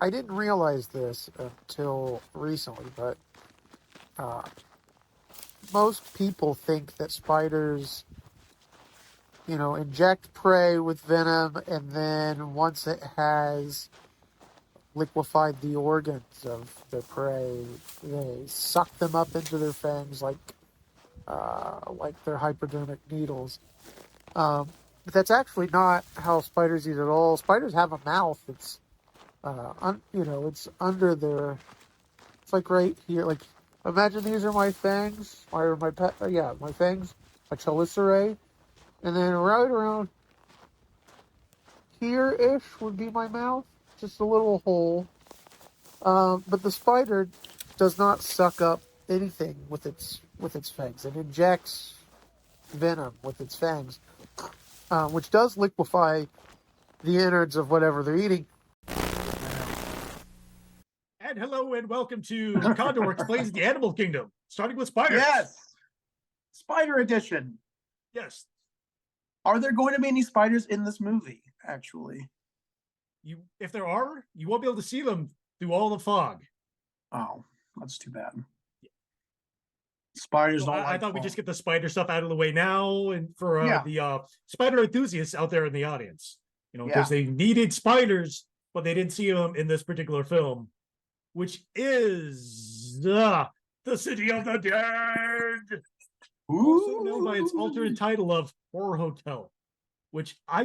I didn't realize this until recently, but most people think that spiders, inject prey with venom, and then once it has liquefied the organs of their prey, they suck them up into their fangs like they're hypodermic needles. But that's actually not how spiders eat at all. Spiders have a mouth. It's it's under their. It's like right here. Like, imagine these are my fangs, or my my fangs, my chelicerae, and then right around here-ish would be my mouth, just a little hole. But the spider does not suck up anything with its fangs. It injects venom with its fangs, which does liquefy the innards of whatever they're eating. And hello and welcome to Condor Explains the Animal Kingdom, starting with spiders. Yes, Spider Edition. Yes. Are there going to be any spiders in this movie, actually? If there are, you won't be able to see them through all the fog. Oh, that's too bad. Spiders don't like I thought fog. we'd just get the spider stuff out of the way now, and for the spider enthusiasts out there in the audience, because they needed spiders, but they didn't see them in this particular film, which is the City of the Dead, also known by its alternate title of Horror Hotel, which I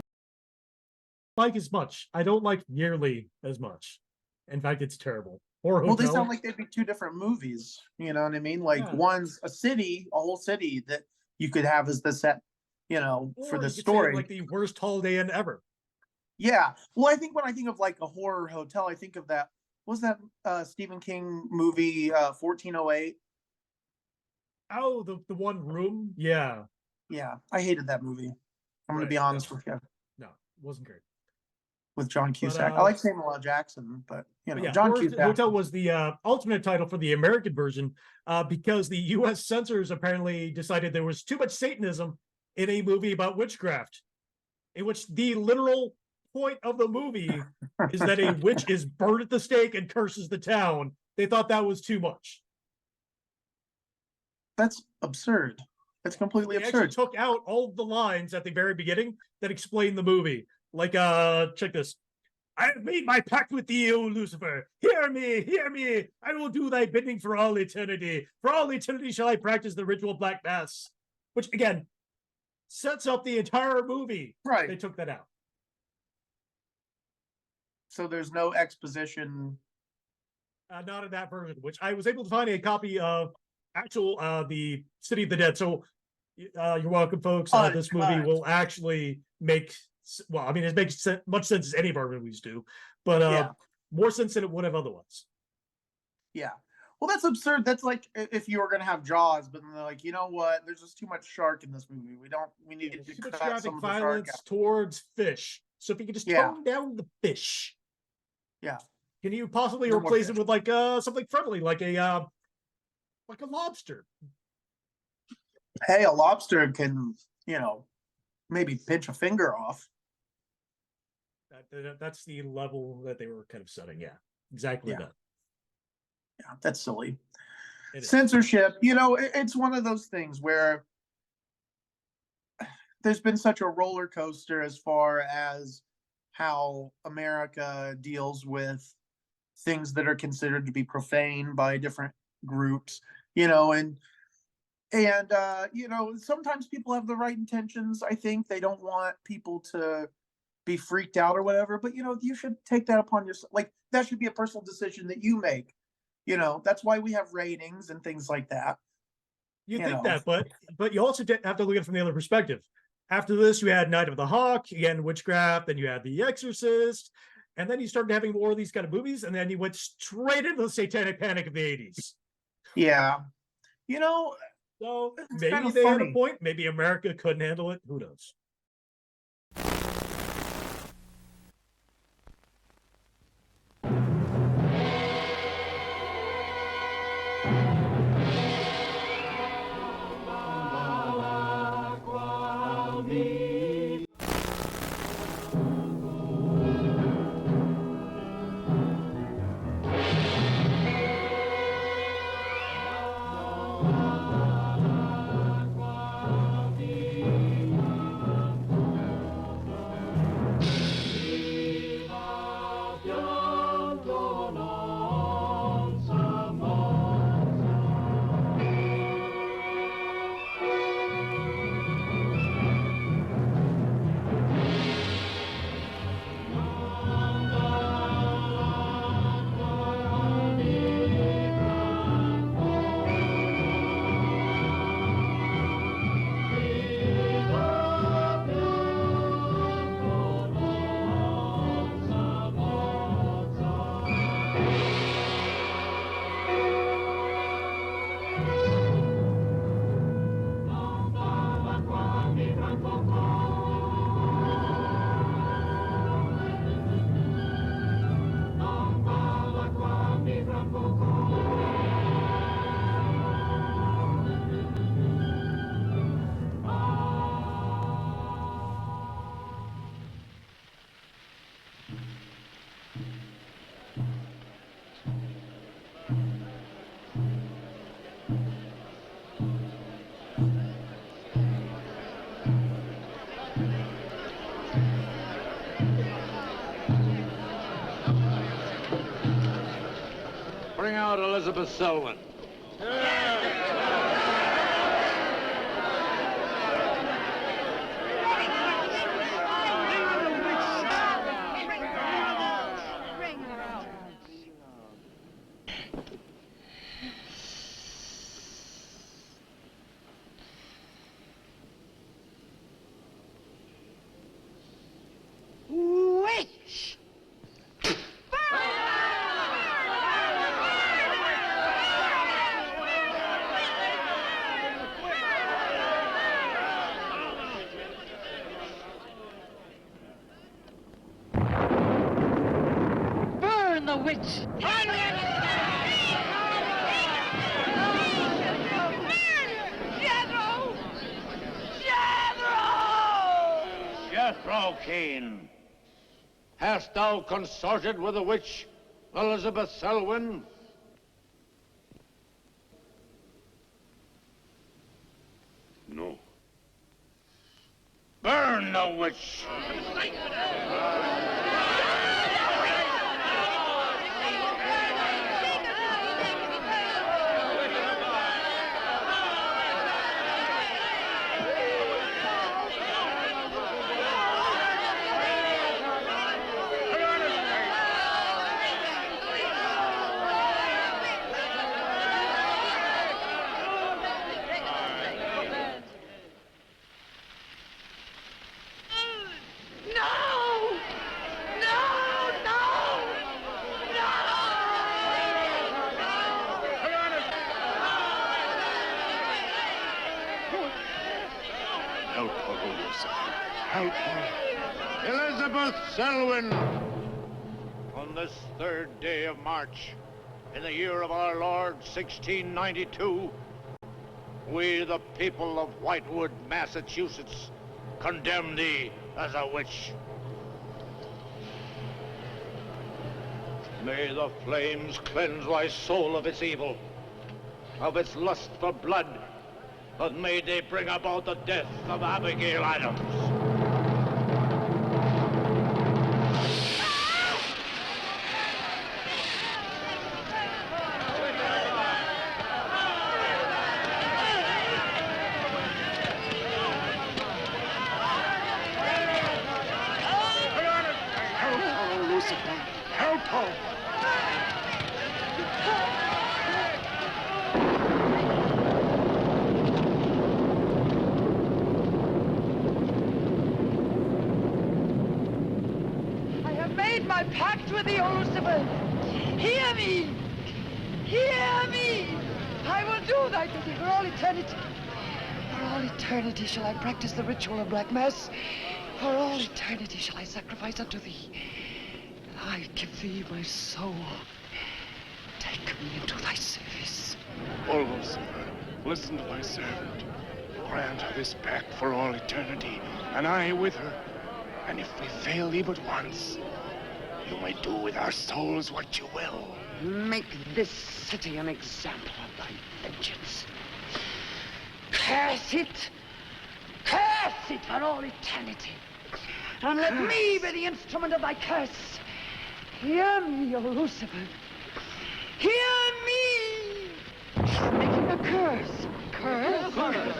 like as much. I don't like nearly as much. In fact, it's terrible. Horror Hotel. Well, they sound like they'd be two different movies. You know what I mean? Like one's a whole city that you could have as the set, for the story. Like the worst holiday inn ever. Yeah. Well, I think when I think of like a horror hotel, I think of that. Was that Stephen King movie 1408? Oh, the one room? Yeah. Yeah. I hated that movie. I'm going to be honest with you. No, it wasn't great. With John Cusack. I like Samuel L. Jackson, but John Cusack. Hotel was the alternate title for the American version because the U.S. censors apparently decided there was too much Satanism in a movie about witchcraft, in which the literal point of the movie is that a witch is burned at the stake and curses the town. They thought that was too much. That's absurd. That's completely absurd. They actually took out all the lines at the very beginning that explain the movie. Like, check this. I have made my pact with thee, O Lucifer. Hear me. I will do thy bidding for all eternity. For all eternity shall I practice the ritual black mass. Which, again, sets up the entire movie. Right. They took that out. So there's no exposition. Not in that version, which I was able to find a copy of actual, the City of the Dead. So, you're welcome, folks. This movie will actually make... Well, I mean, it makes much sense as any of our movies do, but more sense than it would have otherwise. Yeah. Well, that's absurd. That's like if you were going to have Jaws, but then they're like, you know what? There's just too much shark in this movie. We need to too much cut graphic some of the violence towards fish. So if you could just tone down the fish. Yeah. Can you possibly replace it with like something friendly, like a lobster? Hey, a lobster can, maybe pinch a finger off. That's the level that they were kind of setting. Yeah, exactly that. Yeah, that's silly. Censorship, it's one of those things where there's been such a roller coaster as far as how America deals with things that are considered to be profane by different groups, and sometimes people have the right intentions. I think they don't want people to be freaked out or whatever, but you should take that upon yourself. Like, that should be a personal decision that you make. That's why we have ratings and things like that. You think that, but you also have to look at it from the other perspective. After this, you had Night of the Hawk, again, witchcraft, then you had The Exorcist, and then you started having more of these kind of movies, and then you went straight into the Satanic Panic of the 80s. Yeah. So maybe they had a point. Maybe America couldn't handle it. Who knows? Selwyn. Witch! Burn the witch! Jethro Kane, hast thou consorted with the witch Elizabeth Selwyn? No. Burn the witch! Help her, Lucifer. Help her. Elizabeth Selwyn, on this 3rd day of March, in the year of our Lord 1692, we, the people of Whitewood, Massachusetts, condemn thee as a witch. May the flames cleanse thy soul of its evil, of its lust for blood, but may they bring about the death of Abigail Adams. Help her, Lucifer. Help her. I have made my pact with the Lucifer. Hear me! Hear me! I will do thy bidding for all eternity. For all eternity shall I practice the ritual of Black Mass. For all eternity shall I sacrifice unto thee. I give thee my soul. Take me into thy service. Oh, Lucifer, listen to thy servant. Grant her this pact for all eternity, and I with her. And if we fail thee but once, you may do with our souls what you will. Make this city an example of thy vengeance. Curse it! Curse it for all eternity! And let me be the instrument of thy curse. Hear me, O Lucifer. Hear me! Making a curse. Curse? Burn!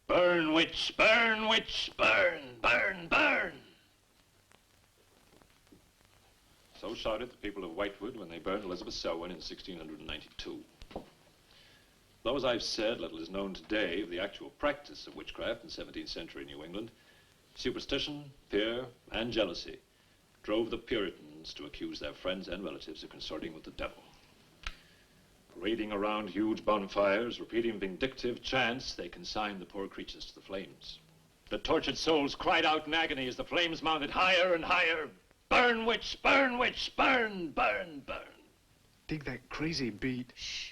Burn, witch, burn, witch, burn, burn, burn. So shouted the people of Whitewood when they burned Elizabeth Selwyn in 1692. Though, as I've said, little is known today of the actual practice of witchcraft in 17th century New England, superstition, fear, and jealousy drove the Puritans to accuse their friends and relatives of consorting with the devil. Parading around huge bonfires, repeating vindictive chants, they consigned the poor creatures to the flames. The tortured souls cried out in agony as the flames mounted higher and higher. Burn, witch, burn, witch, burn, burn, burn. Dig that crazy beat. Shh.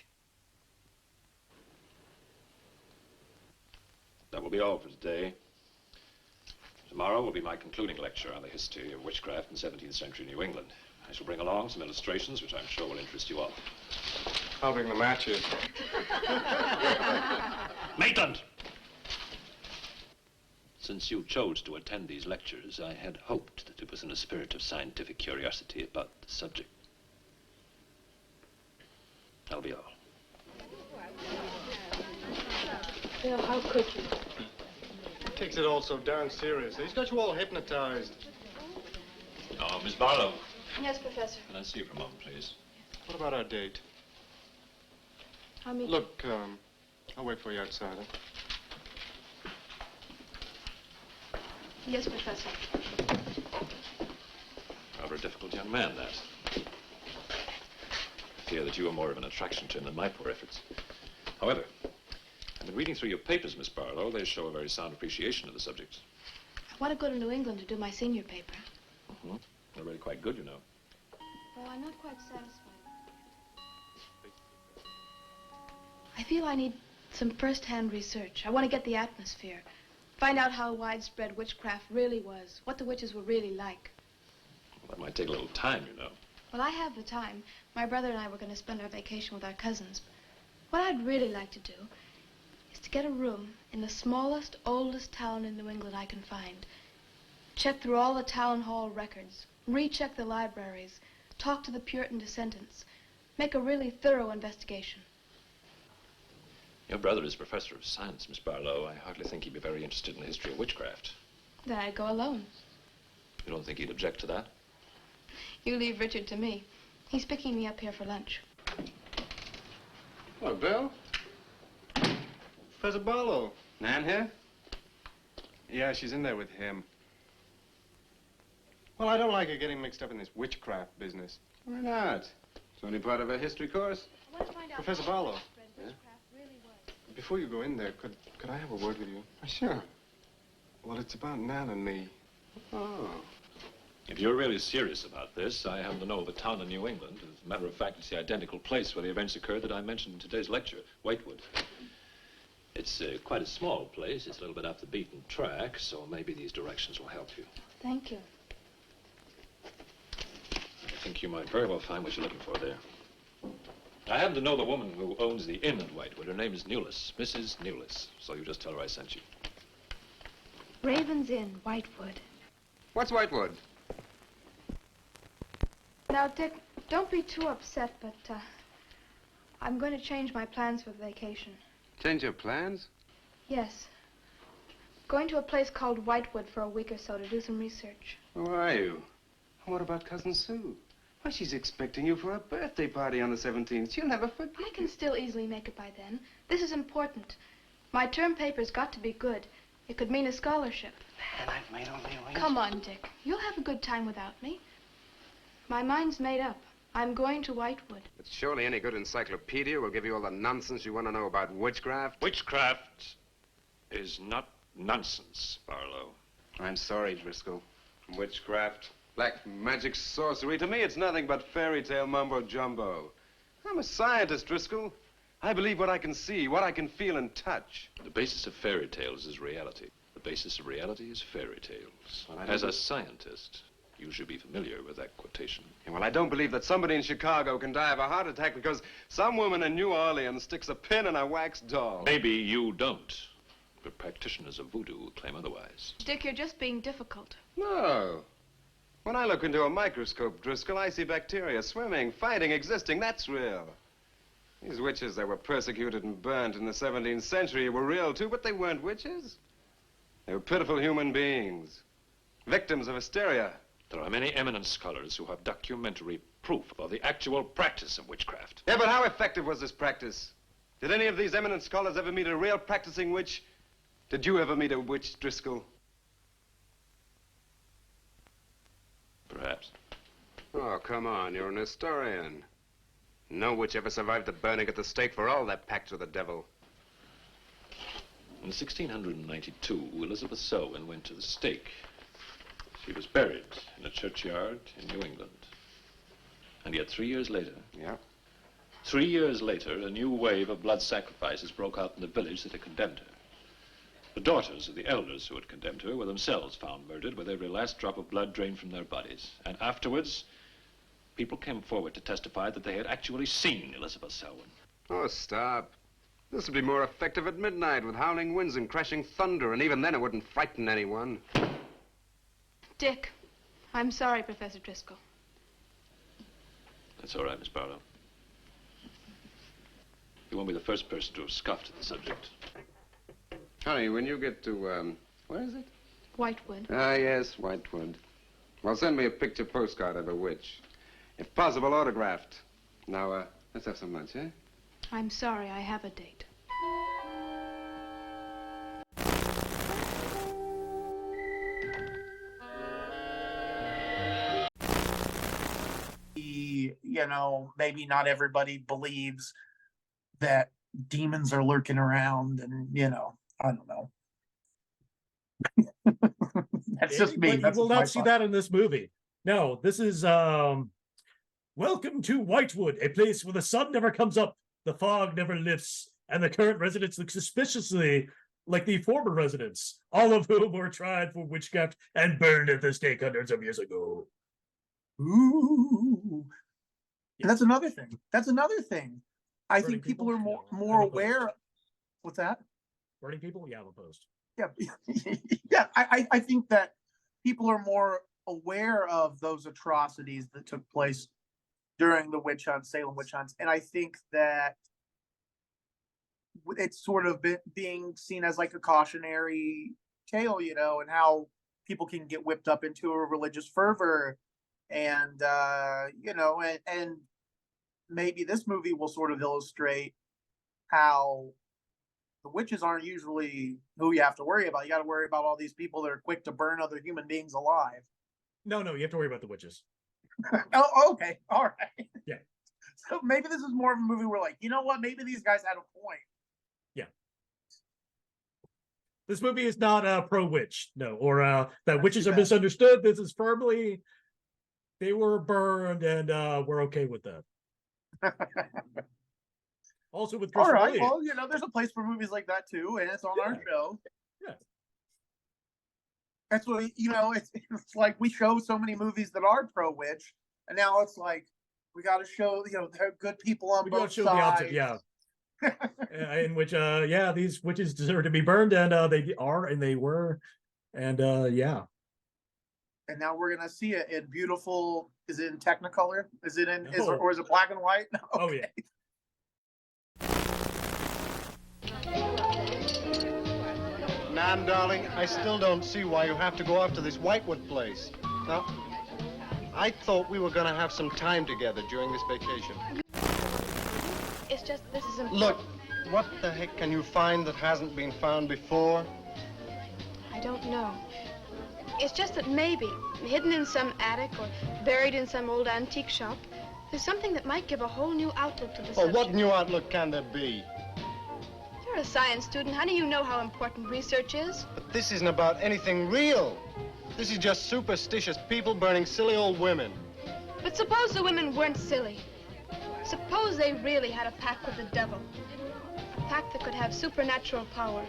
That will be all for today. Tomorrow will be my concluding lecture on the history of witchcraft in 17th century New England. I shall bring along some illustrations which I'm sure will interest you all. I'll bring the matches. Maitland! Since you chose to attend these lectures, I had hoped that it was in a spirit of scientific curiosity about the subject. That'll be all. Bill, how could you? He takes it all so darn seriously. He's got you all hypnotized. Oh, Miss Barlow. Yes, Professor. Can I see you for a moment, please? What about our date? I'll meet Look, I'll wait for you outside. Huh? you. Yes, Professor. Rather a difficult young man, that. I fear that you are more of an attraction to him than my poor efforts. However, I've been reading through your papers, Miss Barlow. They show a very sound appreciation of the subject. I want to go to New England to do my senior paper. Mm-hmm. They're really quite good, you know. Well, I'm not quite satisfied. I feel I need some first-hand research. I want to get the atmosphere. Find out how widespread witchcraft really was. What the witches were really like. Well, that might take a little time, you know. Well, I have the time. My brother and I were going to spend our vacation with our cousins. What I'd really like to do is to get a room in the smallest, oldest town in New England I can find. Check through all the town hall records. Recheck the libraries. Talk to the Puritan descendants. Make a really thorough investigation. Your brother is professor of science, Miss Barlow. I hardly think he'd be very interested in the history of witchcraft. Then I'd go alone. You don't think he'd object to that? You leave Richard to me. He's picking me up here for lunch. Hello, Bill. Professor Barlow. Nan here? Yeah, she's in there with him. Well, I don't like her getting mixed up in this witchcraft business. Why not? It's only part of her history course. I want to find out Professor how Barlow. widespread witchcraft really was. Before you go in there, could I have a word with you? Sure. Well, it's about Nan and me. Oh. If you're really serious about this, I happen to know of a town in New England. As a matter of fact, it's the identical place where the events occurred that I mentioned in today's lecture, Whitewood. It's quite a small place. It's a little bit off the beaten track, so maybe these directions will help you. Thank you. I think you might very well find what you're looking for there. I happen to know the woman who owns the inn in Whitewood. Her name is Newless, Mrs. Newless. So you just tell her I sent you. Raven's Inn, Whitewood. What's Whitewood? Now, Dick, don't be too upset, but I'm going to change my plans for the vacation. Change your plans? Yes. Going to a place called Whitewood for a week or so to do some research. Who are you? What about Cousin Sue? Why, she's expecting you for a birthday party on the 17th. She'll never forget. I can still easily make it by then. This is important. My term paper's got to be good. It could mean a scholarship. And I've made all the arrangements. Come on, Dick. You'll have a good time without me. My mind's made up. I'm going to Whitewood. But surely any good encyclopedia will give you all the nonsense you want to know about witchcraft. Witchcraft is not nonsense, Barlow. I'm sorry, Driscoll. Witchcraft, black magic, sorcery. To me, it's nothing but fairy tale mumbo-jumbo. I'm a scientist, Driscoll. I believe what I can see, what I can feel and touch. The basis of fairy tales is reality. The basis of reality is fairy tales. Well, As a scientist, you should be familiar with that quotation. Yeah, well, I don't believe that somebody in Chicago can die of a heart attack because some woman in New Orleans sticks a pin in a wax doll. Maybe you don't, but practitioners of voodoo claim otherwise. Dick, you're just being difficult. No. When I look into a microscope, Driscoll, I see bacteria swimming, fighting, existing. That's real. These witches that were persecuted and burnt in the 17th century were real, too, but they weren't witches. They were pitiful human beings, victims of hysteria. There are many eminent scholars who have documentary proof of the actual practice of witchcraft. Yeah, but how effective was this practice? Did any of these eminent scholars ever meet a real practicing witch? Did you ever meet a witch, Driscoll? Perhaps. Oh, come on, you're an historian. No witch ever survived the burning at the stake for all that pact with the devil. In 1692, Elizabeth Selwyn went to the stake. She was buried in a churchyard in New England. And yet 3 years later... Yeah? 3 years later, a new wave of blood sacrifices broke out in the village that had condemned her. The daughters of the elders who had condemned her were themselves found murdered with every last drop of blood drained from their bodies. And afterwards, people came forward to testify that they had actually seen Elizabeth Selwyn. Oh, stop. This would be more effective at midnight with howling winds and crashing thunder, and even then it wouldn't frighten anyone. Dick, I'm sorry, Professor Driscoll. That's all right, Miss Barlow. You won't be the first person to have scoffed at the subject. Honey, when you get to, where is it? Whitewood. Ah, yes, Whitewood. Well, send me a picture postcard of a witch. If possible, autographed. Now, let's have some lunch, eh? I'm sorry, I have a date. You know, maybe not everybody believes that demons are lurking around, and you know, I don't know. That's just me. But you will not see that in this movie. No, this is welcome to Whitewood, a place where the sun never comes up, the fog never lifts, and the current residents look suspiciously like the former residents, all of whom were tried for witchcraft and burned at the stake hundreds of years ago. Ooh. And that's another thing. I think people are more aware. What's that? Burning people? Yeah, I'm opposed. Yeah. Yeah, I think that people are more aware of those atrocities that took place during the witch hunt, Salem witch hunts. And I think that it's sort of being seen as like a cautionary tale, you know, and how people can get whipped up into a religious fervor. And, you know, and maybe this movie will sort of illustrate how the witches aren't usually who you have to worry about. You got to worry about all these people that are quick to burn other human beings alive. No, you have to worry about the witches. Oh, okay. All right. Yeah. So maybe this is more of a movie where, like, you know what? Maybe these guys had a point. Yeah. This movie is not pro-witch, no, or that witches are misunderstood. This is firmly, they were burned, and we're okay with that. Also with Christopher all right, Lee. well, you know, there's a place for movies like that too, and it's on our show. Yeah. That's what, you know, it's like we show so many movies that are pro-witch, and now it's like we got to show, you know, there are good people on both sides. The opposite, yeah. In which, yeah, these witches deserve to be burned, and they are, and they were, and yeah. And now we're gonna see it in beautiful. Is it in Technicolor? Is it in? No. Or is it black and white? Okay. Oh yeah. Nan, darling, I still don't see why you have to go after this Whitewood place. Now, I thought we were going to have some time together during this vacation. It's just, this is important. Look, what the heck can you find that hasn't been found before? I don't know. It's just that maybe, hidden in some attic or buried in some old antique shop, there's something that might give a whole new outlook to the subject. What new outlook can there be? You're a science student. How do you know how important research is? But this isn't about anything real. This is just superstitious people burning silly old women. But suppose the women weren't silly. Suppose they really had a pact with the devil. A pact that could have supernatural power.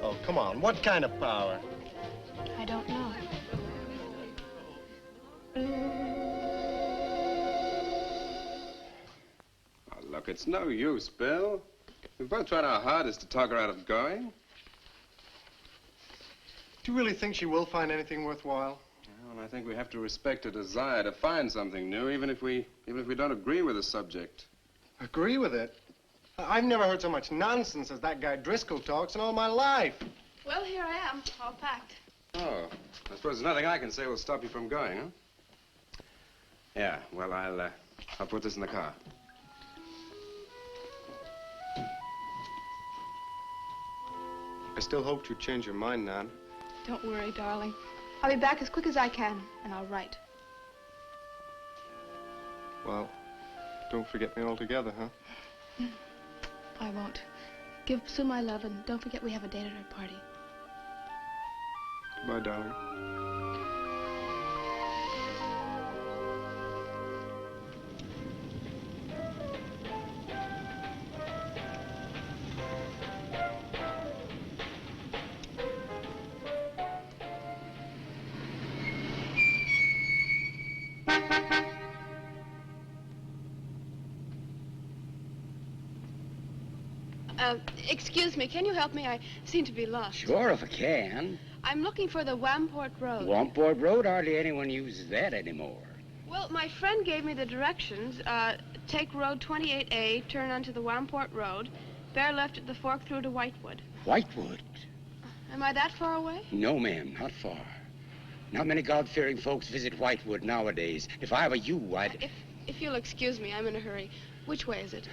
Oh, come on. What kind of power? I don't know. Oh, look, it's no use, Bill. We've both tried our hardest to talk her out of going. Do you really think she will find anything worthwhile? Well, I think we have to respect her desire to find something new, even if we don't agree with the subject. Agree with it? I've never heard so much nonsense as that guy Driscoll talks in all my life. Well, here I am, all packed. Oh, I suppose there's nothing I can say will stop you from going, huh? Yeah, well, I'll put this in the car. I still hoped you'd change your mind, Nan. Don't worry, darling. I'll be back as quick as I can, and I'll write. Well, don't forget me altogether, huh? I won't. Give Sue my love, and don't forget we have a date at her party. Goodbye, darling. Excuse me, can you help me? I seem to be lost. Sure, if I can. I'm looking for the Wamport Road. Wamport Road? Hardly anyone uses that anymore. Well, my friend gave me the directions. Take Road 28A, turn onto the Wamport Road, bear left at the fork through to Whitewood. Whitewood? Am I that far away? No, ma'am, not far. Not many God-fearing folks visit Whitewood nowadays. If I were you, I'd... If you'll excuse me, I'm in a hurry. Which way is it?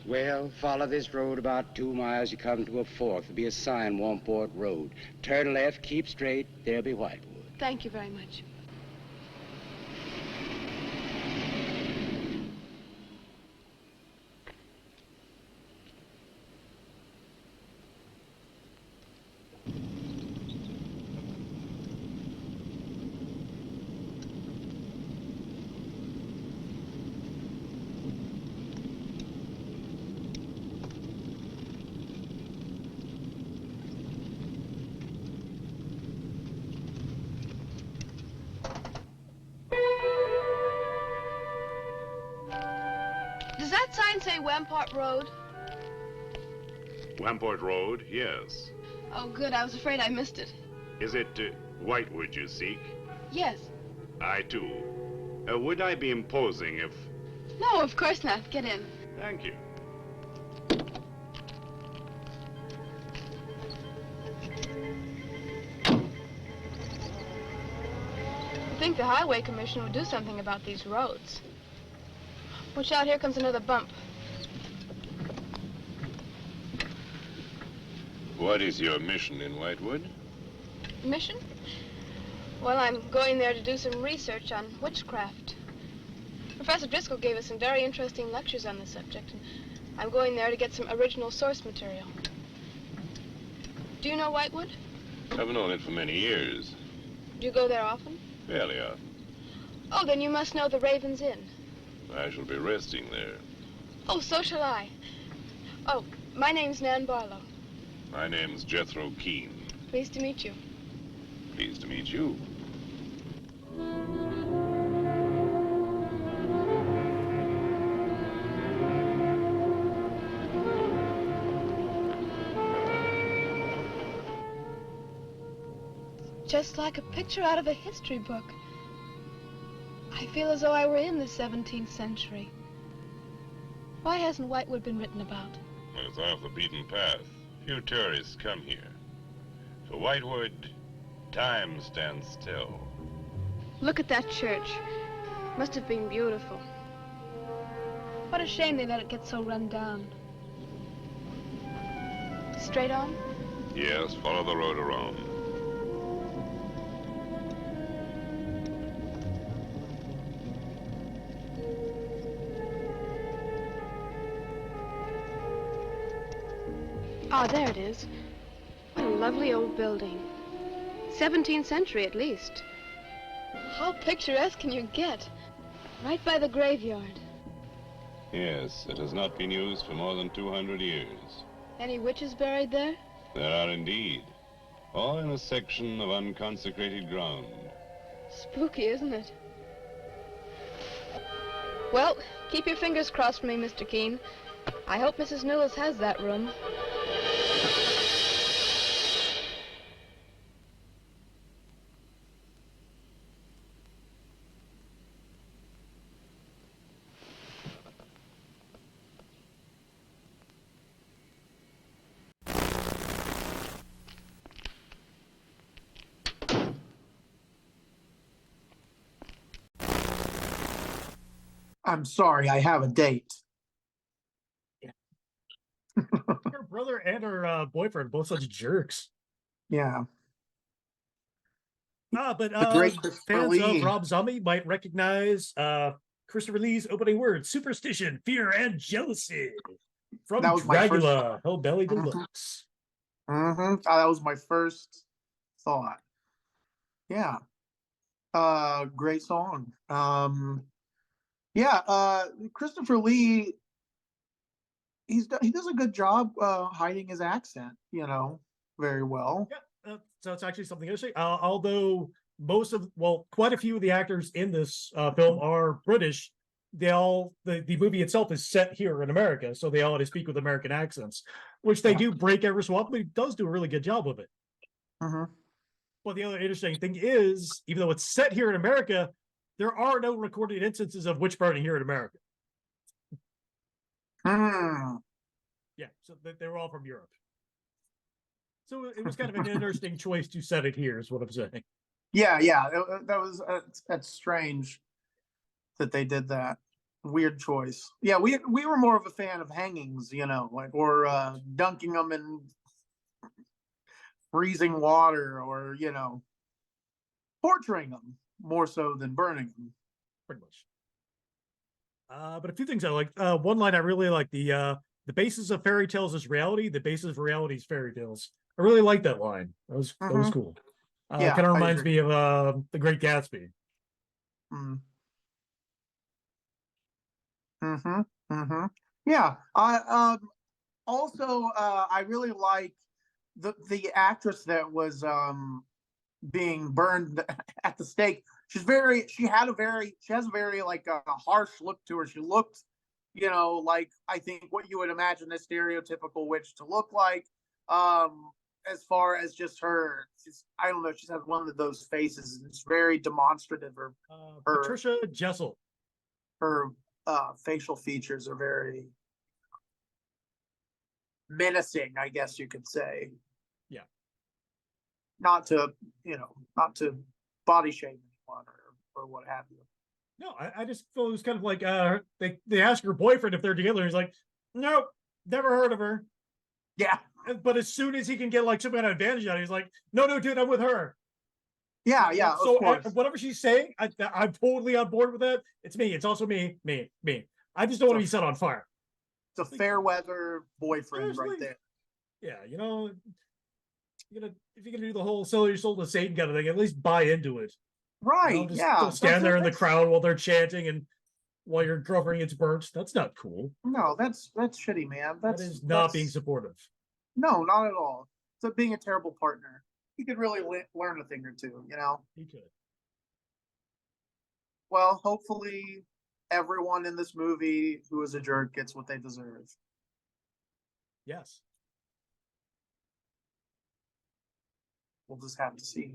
Well, follow this road about 2 miles. You come to a fork. There'll be a sign, Wamport Road. Turn left, keep straight. There'll be Whitewood. Thank you very much. Does that sign say Wamport Road? Wamport Road, yes. Oh, good. I was afraid I missed it. Is it Whitewood you seek? Yes. I, too. Would I be imposing if... No, of course not. Get in. Thank you. I think the Highway Commission would do something about these roads. Watch out, here comes another bump. What is your mission in Whitewood? Mission? Well, I'm going there to do some research on witchcraft. Professor Driscoll gave us some very interesting lectures on the subject, and I'm going there to get some original source material. Do you know Whitewood? I've known it for many years. Do you go there often? Fairly often. Oh, then you must know the Raven's Inn. I shall be resting there. Oh, so shall I. Oh, my name's Nan Barlow. My name's Jethro Keene. Pleased to meet you. Pleased to meet you. Just like a picture out of a history book. I feel as though I were in the 17th century. Why hasn't Whitewood been written about? It's off the beaten path. Few tourists come here. For Whitewood, time stands still. Look at that church. Must have been beautiful. What a shame they let it get so run down. Straight on? Yes, follow the road around. Ah, there it is. What a lovely old building. 17th century, at least. How picturesque can you get? Right by the graveyard. Yes, it has not been used for more than 200 years. Any witches buried there? There are indeed. All in a section of unconsecrated ground. Spooky, isn't it? Well, keep your fingers crossed for me, Mr. Keene. I hope Mrs. Newells has that room. I'm sorry, I have a date. Her brother and her boyfriend, both such jerks. Yeah. But The great Christopher fans Lee. of Rob Zombie might recognize Christopher Lee's opening words: superstition, fear, and jealousy. From That was my first Dracula, Hellbelly Deluxe. That was my first thought. Yeah. Great song. Christopher Lee, he does a good job hiding his accent, very well. Yeah, so it's actually something interesting. Although quite a few of the actors in this film are British. The movie itself is set here in America, so they all had to speak with American accents, which they do break every so often, but he does do a really good job of it. But the other interesting thing is, even though it's set here in America, there are no recorded instances of witch burning here in America. Yeah, so they were all from Europe. So it was kind of an interesting choice to set it here, is what I'm saying. Yeah, that's strange that they did that. Weird choice. Yeah, we were more of a fan of hangings, or dunking them in freezing water, or torturing them more so than burning them. Pretty much. But a few things I like. One line I really like: the basis of fairy tales is reality. The basis of reality is fairy tales. I really like that line. That was cool. Kind of reminds me of The Great Gatsby. Yeah. Also, I really like the actress that was being burned at the stake. She has a very like a harsh look to her. She looked, like I think what you would imagine a stereotypical witch to look like. As far as just her, I don't know, she has one of those faces. It's very demonstrative. Her Patricia Jessel. Her facial features are very menacing, I guess you could say. Yeah. Not to body shame anyone or what have you. No, I just feel it was kind of like they ask her boyfriend if they're together. He's like, nope, never heard of her. Yeah. But as soon as he can get like some kind of advantage out, he's like, no, dude, I'm with her. Yeah. So whatever she's saying, I'm totally on board with that. It's me. It's also me. I just don't want to be set on fire. It's a fair weather boyfriend right there. Yeah, if you're gonna do the whole sell your soul to Satan kind of thing, at least buy into it. Right. Don't stand there in the crowd while they're chanting and while your girlfriend gets burnt. That's not cool. No, that's shitty, man. That is not being supportive. No, not at all. It's being a terrible partner. He could really learn a thing or two, He could. Well, hopefully everyone in this movie who is a jerk gets what they deserve. Yes. We'll just have to see.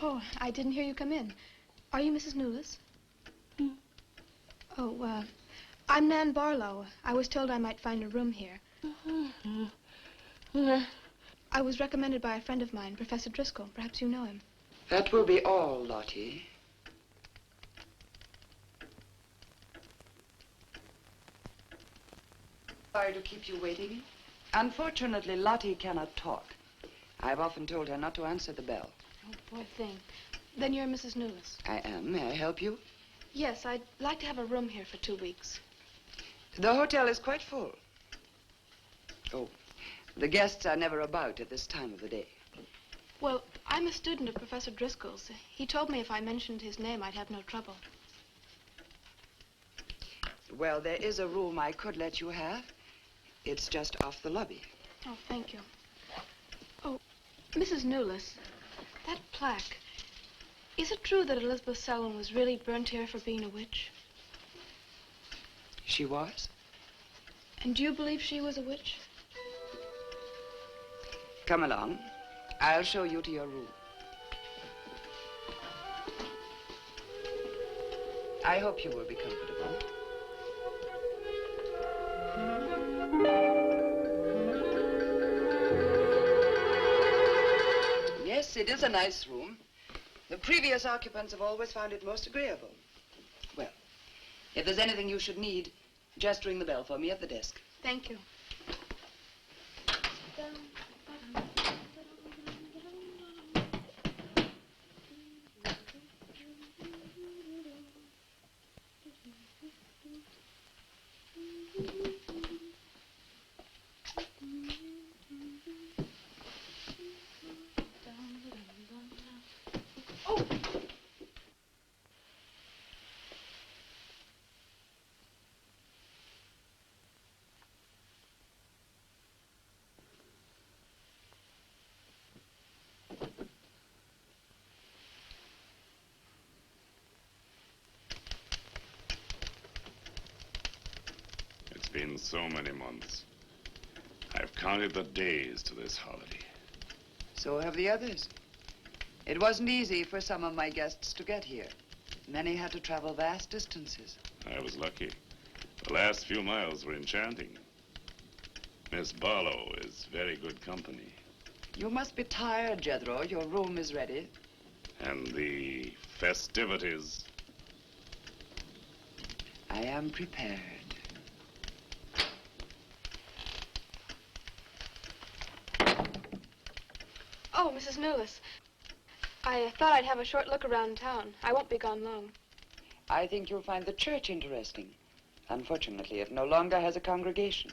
Oh, I didn't hear you come in. Are you Mrs. Newless? Oh, I'm Nan Barlow. I was told I might find a room here. I was recommended by a friend of mine, Professor Driscoll. Perhaps you know him. That will be all, Lottie. Sorry to keep you waiting. Unfortunately, Lottie cannot talk. I've often told her not to answer the bell. Oh, poor thing. Then you're Mrs. Newless. I am. May I help you? Yes, I'd like to have a room here for 2 weeks. The hotel is quite full. Oh, the guests are never about at this time of the day. Well, I'm a student of Professor Driscoll's. He told me if I mentioned his name, I'd have no trouble. Well, there is a room I could let you have. It's just off the lobby. Oh, thank you. Oh, Mrs. Newless, that plaque. Is it true that Elizabeth Selwyn was really burnt here for being a witch? She was? And do you believe she was a witch? Come along. I'll show you to your room. I hope you will be comfortable. it is a nice room. The previous occupants have always found it most agreeable. Well, if there's anything you should need, just ring the bell for me at the desk. Thank you. It's been so many months. I've counted the days to this holiday. So have the others. It wasn't easy for some of my guests to get here. Many had to travel vast distances. I was lucky. The last few miles were enchanting. Miss Barlow is very good company. You must be tired, Jethro. Your room is ready. And the festivities. I am prepared. Oh, Mrs. Newless. I thought I'd have a short look around town. I won't be gone long. I think you'll find the church interesting. Unfortunately, it no longer has a congregation.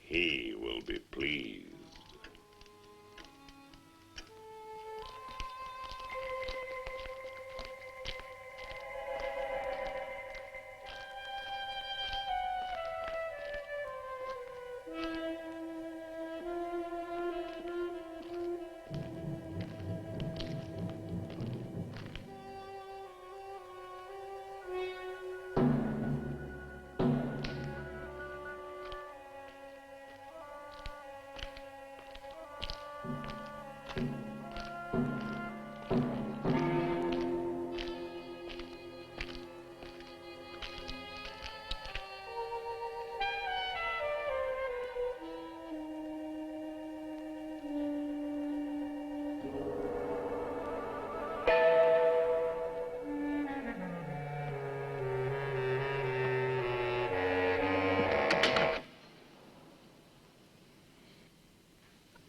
He will be pleased.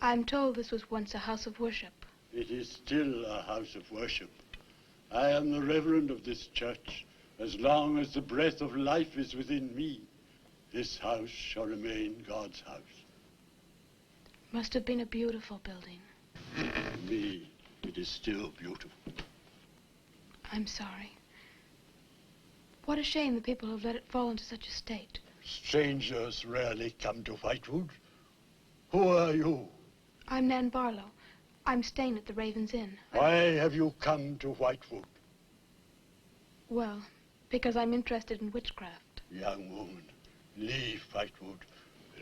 I'm told this was once a house of worship. It is still a house of worship. I am the reverend of this church. As long as the breath of life is within me, this house shall remain God's house. Must have been a beautiful building. To me, it is still beautiful. I'm sorry. What a shame the people have let it fall into such a state. Strangers rarely come to Whitewood. Who are you? I'm Nan Barlow. I'm staying at the Raven's Inn. Why have you come to Whitewood? Well, because I'm interested in witchcraft. Young woman, leave Whitewood.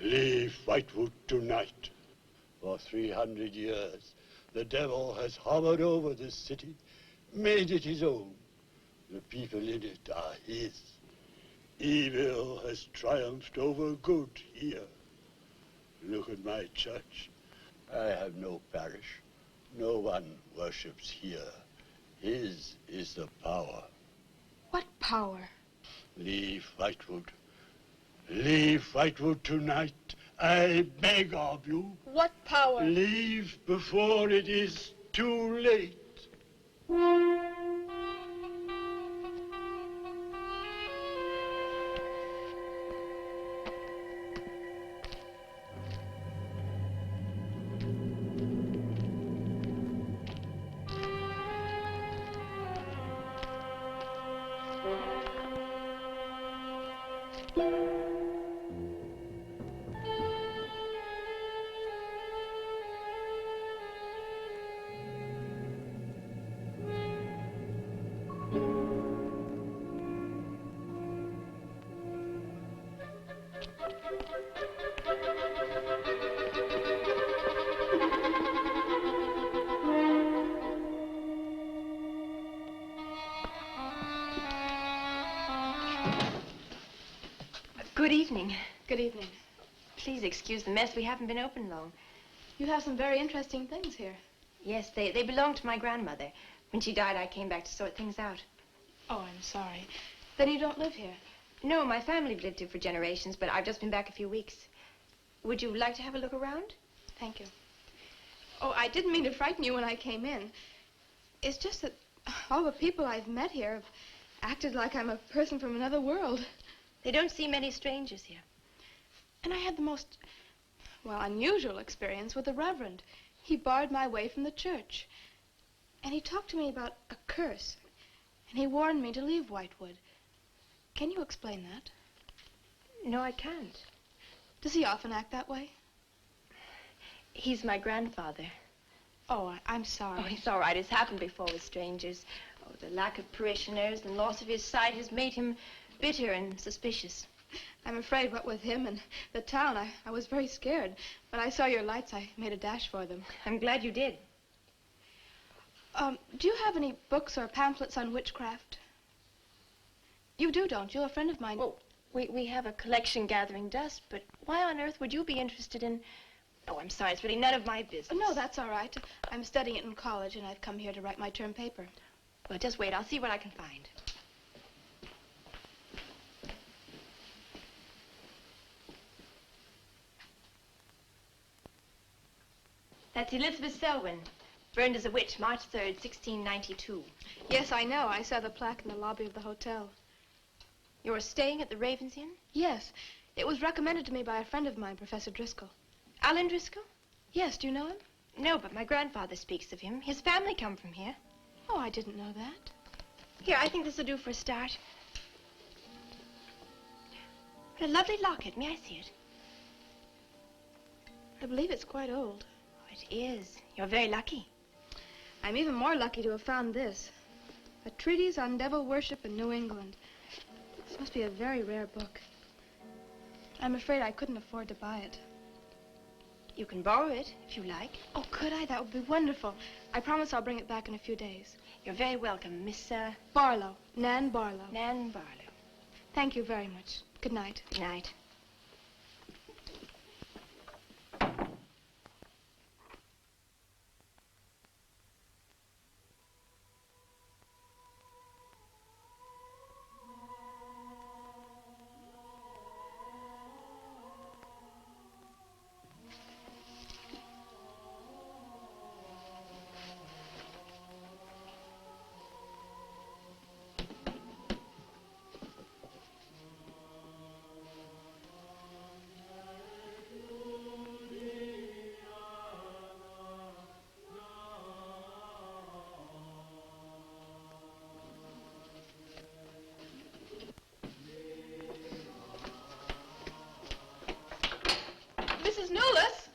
Leave Whitewood tonight. For 300 years, the devil has hovered over this city, made it his own. The people in it are his. Evil has triumphed over good here. Look at my church. I have no parish. No one worships here. His is the power. What power? Leave Whitewood. Leave Whitewood tonight. I beg of you. What power? Leave before it is too late. Good evening. Good evening. Please excuse the mess. We haven't been open long. You have some very interesting things here. Yes, they belonged to my grandmother. When she died, I came back to sort things out. Oh, I'm sorry. Then you don't live here? No, my family lived here for generations, but I've just been back a few weeks. Would you like to have a look around? Thank you. Oh, I didn't mean to frighten you when I came in. It's just that all the people I've met here have acted like I'm a person from another world. They don't see many strangers here. And I had the most, well, unusual experience with the Reverend. He barred my way from the church. And he talked to me about a curse. And he warned me to leave Whitewood. Can you explain that? No, I can't. Does he often act that way? He's my grandfather. Oh, I'm sorry. Oh, it's all right. It's happened before with strangers. Oh, the lack of parishioners and loss of his sight has made him bitter and suspicious. I'm afraid what with him and the town, I was very scared. When I saw your lights, I made a dash for them. I'm glad you did. Do you have any books or pamphlets on witchcraft? You do, don't you? A friend of mine... Well, we have a collection gathering dust, but why on earth would you be interested in... Oh, I'm sorry. It's really none of my business. No, that's all right. I'm studying it in college, and I've come here to write my term paper. Well, just wait. I'll see what I can find. That's Elizabeth Selwyn, burned as a witch, March 3rd, 1692. Yes, I know. I saw the plaque in the lobby of the hotel. You're staying at the Ravens Inn? Yes. It was recommended to me by a friend of mine, Professor Driscoll. Alan Driscoll? Yes, do you know him? No, but my grandfather speaks of him. His family come from here. Oh, I didn't know that. Here, I think this will do for a start. What a lovely locket. May I see it? I believe it's quite old. Oh, it is. You're very lucky. I'm even more lucky to have found this. A treatise on devil worship in New England. This must be a very rare book. I'm afraid I couldn't afford to buy it. You can borrow it, if you like. Oh, could I? That would be wonderful. I promise I'll bring it back in a few days. You're very welcome, Miss, Barlow. Nan Barlow. Nan Barlow. Thank you very much. Good night. Good night. Mrs. Newless?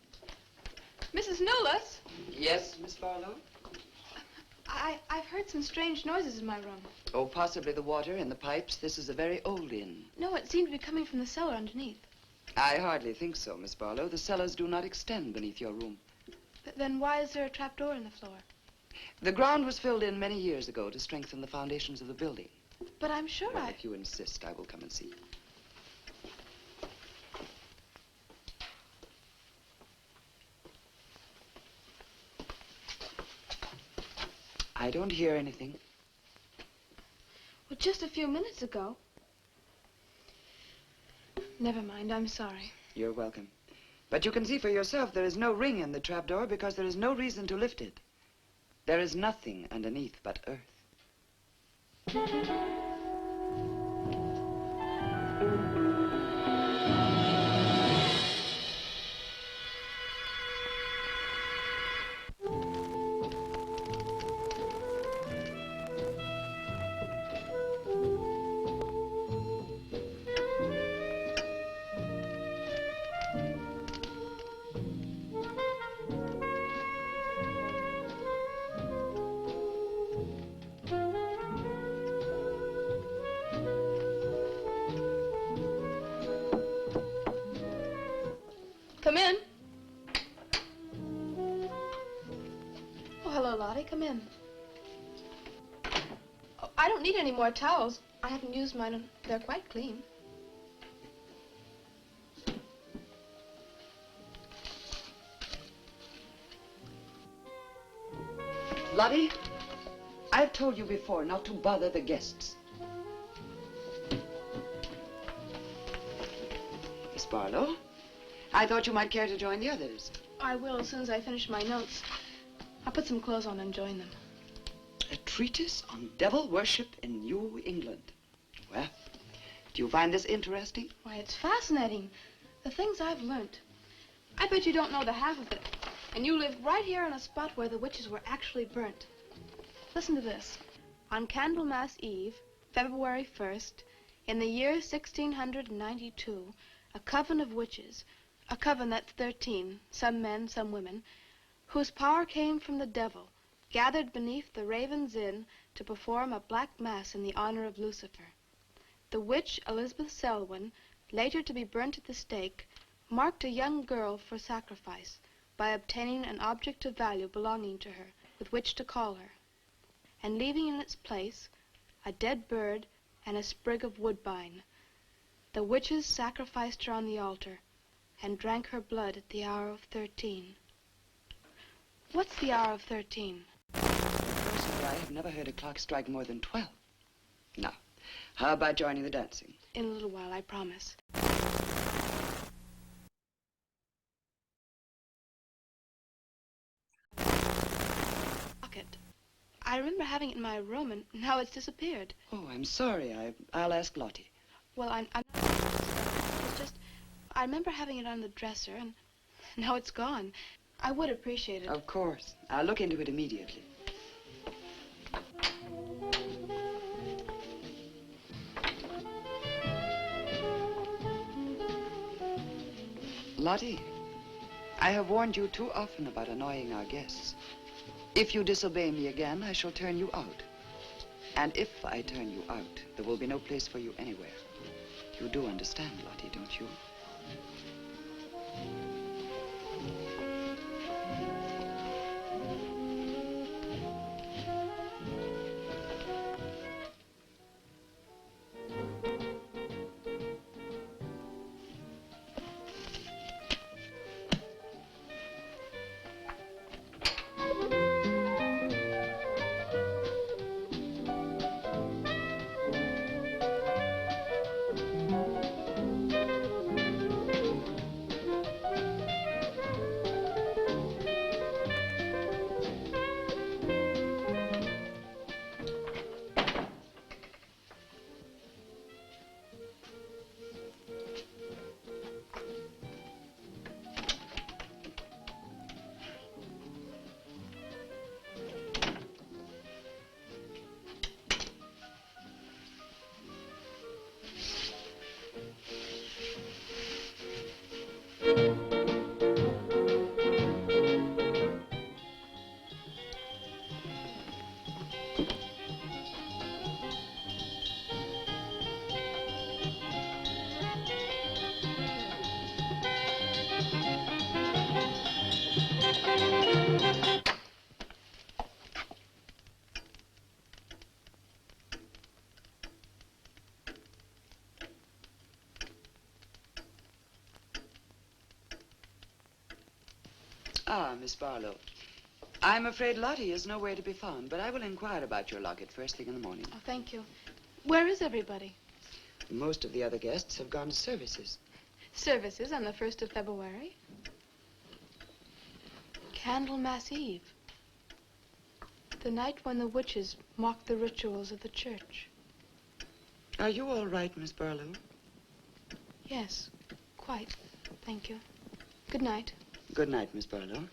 Mrs. Newless? Yes, Miss Barlow? I've heard some strange noises in my room. Oh, possibly the water in the pipes. This is a very old inn. No, it seemed to be coming from the cellar underneath. I hardly think so, Miss Barlow. The cellars do not extend beneath your room. Then why is there a trapdoor in the floor? The ground was filled in many years ago to strengthen the foundations of the building. But I'm sure Well, if you insist, I will come and see. I don't hear anything. Well, just a few minutes ago. Never mind, I'm sorry. You're welcome. But you can see for yourself there is no ring in the trapdoor because there is no reason to lift it. There is nothing underneath but earth. Come in. Oh, hello, Lottie. Come in. Oh, I don't need any more towels. I haven't used mine, and they're quite clean. Lottie, I've told you before not to bother the guests. Miss Barlow, I thought you might care to join the others. I will as soon as I finish my notes. I'll put some clothes on and join them. A treatise on devil worship in New England. Well, do you find this interesting? Why, it's fascinating. The things I've learned. I bet you don't know the half of it. And you live right here on a spot where the witches were actually burnt. Listen to this. On Candlemas Eve, February 1st, in the year 1692, a coven of witches, a coven that's 13, some men, some women, whose power came from the devil, gathered beneath the Raven's Inn to perform a black mass in the honor of Lucifer. The witch Elizabeth Selwyn, later to be burnt at the stake, marked a young girl for sacrifice by obtaining an object of value belonging to her with which to call her, and leaving in its place a dead bird and a sprig of woodbine. The witches sacrificed her on the altar and drank her blood at the hour of 13. What's the hour of 13? Personally, I have never heard a clock strike more than 12. Now, how about joining the dancing? In a little while, I promise. Locket. I remember having it in my room, and now it's disappeared. Oh, I'm sorry. I'll ask Lottie. Well, I'm not... It's just... I remember having it on the dresser, and now it's gone. I would appreciate it. Of course. I'll look into it immediately. Lottie, I have warned you too often about annoying our guests. If you disobey me again, I shall turn you out. And if I turn you out, there will be no place for you anywhere. You do understand, Lottie, don't you? Ah, Miss Barlow. I'm afraid Lottie is nowhere to be found, but I will inquire about your locket first thing in the morning. Oh, thank you. Where is everybody? Most of the other guests have gone to services. Services on the 1st of February? Candlemas Eve. The night when the witches mocked the rituals of the church. Are you all right, Miss Barlow? Yes, quite. Thank you. Good night. Good night, Miss Barlow.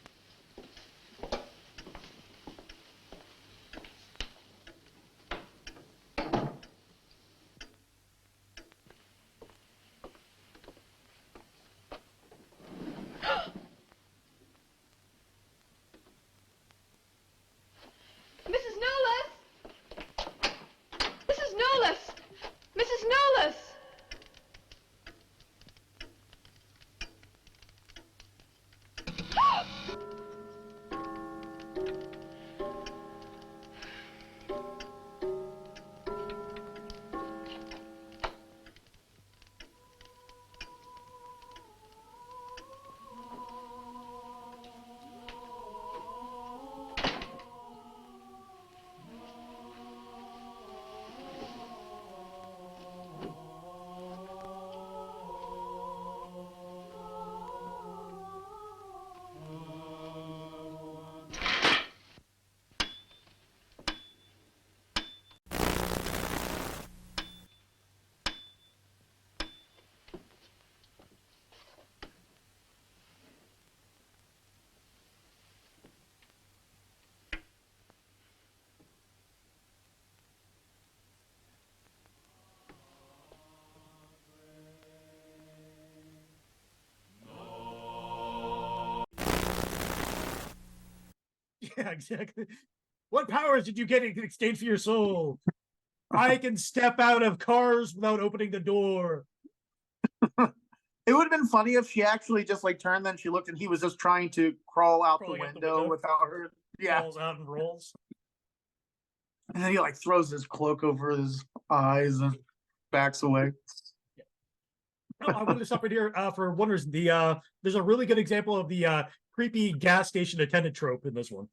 Mrs. Nolas! Mrs. Nolas! Mrs. Nolas! Yeah, exactly. What powers did you get in exchange for your soul? I can step out of cars without opening the door. It would have been funny if she actually just like turned, then she looked and he was just trying to crawl out the window without her. Yeah. Falls out and rolls. And then he like throws his cloak over his eyes and backs away. No, I wanted to stop right here for one reason. There's a really good example of the creepy gas station attendant trope in this one.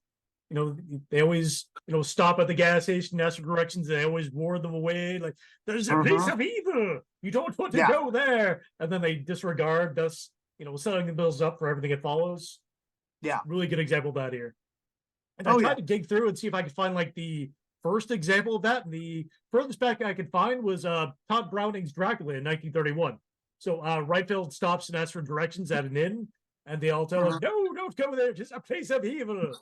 You know, they always, stop at the gas station, ask for directions. They always warn them away. Like, there's a place of evil. You don't want to go there. And then they disregard, thus, setting the bills up for everything it follows. Yeah. Really good example of that here. And I tried to dig through and see if I could find like the first example of that. And the furthest back I could find was Todd Browning's Dracula in 1931. So Reinfeld stops and asks for directions at an inn, and they all tell him, "No, don't go there. Just a place of evil."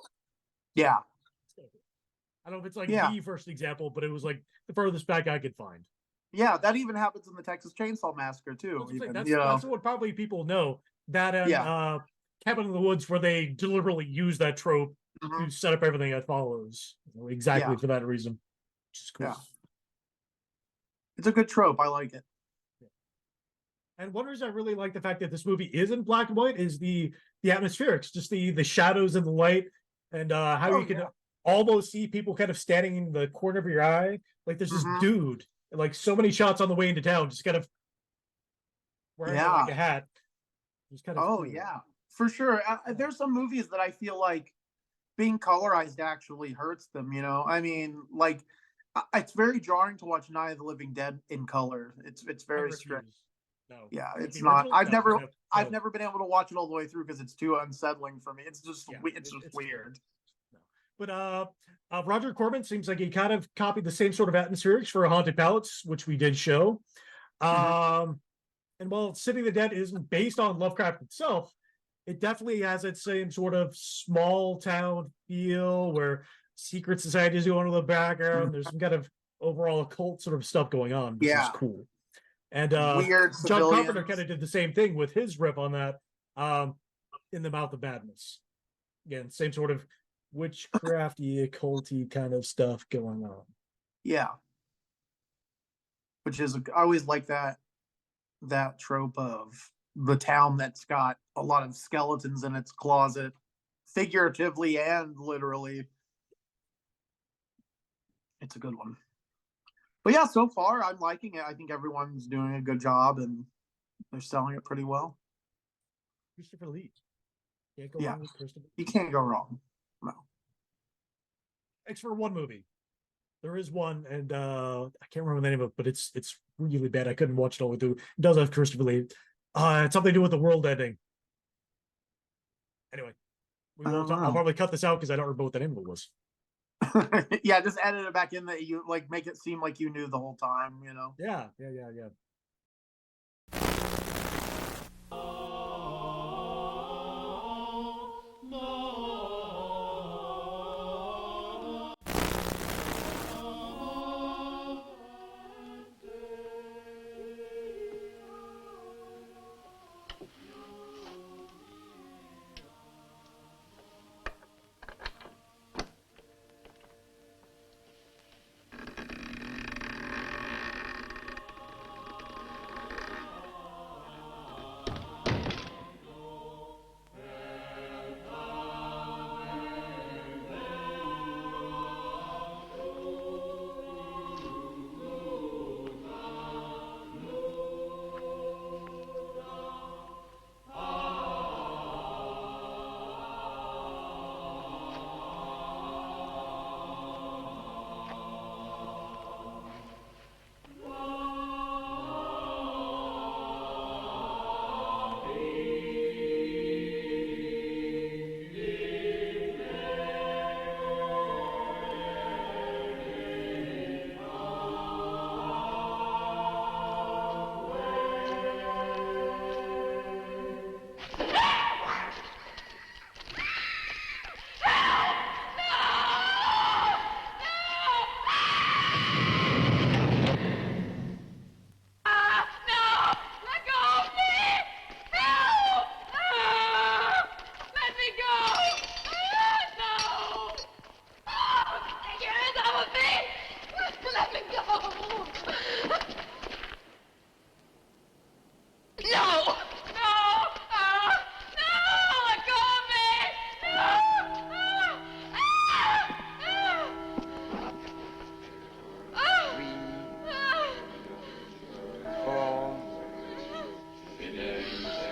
Yeah. I don't know if it's like the first example, but it was like the furthest back I could find. Yeah, that even happens in the Texas Chainsaw Massacre too. That's what probably people know. That and Cabin in the Woods, where they deliberately use that trope to set up everything that follows, exactly for that reason. Which is cool. Yeah. It's a good trope. I like it. And one reason I really like the fact that this movie is in black and white is the atmospherics, just the shadows and the light, and how you can almost see people kind of standing in the corner of your eye. Like there's this dude, like so many shots on the way into town, just kind of wearing like a hat. Just kind of cool. Yeah, for sure. There's some movies that I feel like being colorized actually hurts them. I mean, like it's very jarring to watch Night of the Living Dead in color. It's very strange. No. Yeah, it's not. I've never been able to watch it all the way through because it's too unsettling for me. It's just it's weird. No. But Roger Corman seems like he kind of copied the same sort of atmospherics for Haunted Palace, which we did show. And while City of the Dead isn't based on Lovecraft itself, it definitely has that same sort of small town feel where secret societies go into the background. There's some kind of overall occult sort of stuff going on, which is cool. And weird John Carpenter kind of did the same thing with his riff on that in The Mouth of Madness. Again, same sort of witchcrafty, occulty kind of stuff going on. Yeah. Which is, I always like that trope of the town that's got a lot of skeletons in its closet, figuratively and literally. It's a good one. But yeah, so far I'm liking it. I think everyone's doing a good job and they're selling it pretty well. Christopher Lee. Can't go wrong with Christopher. You can't go wrong. No. Thanks for one movie. There is one, and I can't remember the name of it, but it's really bad. I couldn't watch it all the way through. It does have Christopher Lee. It's something to do with the world ending. Anyway, I'll probably cut this out because I don't remember what the name of it was. Yeah, just edit it back in that you like make it seem like you knew the whole time, Yeah.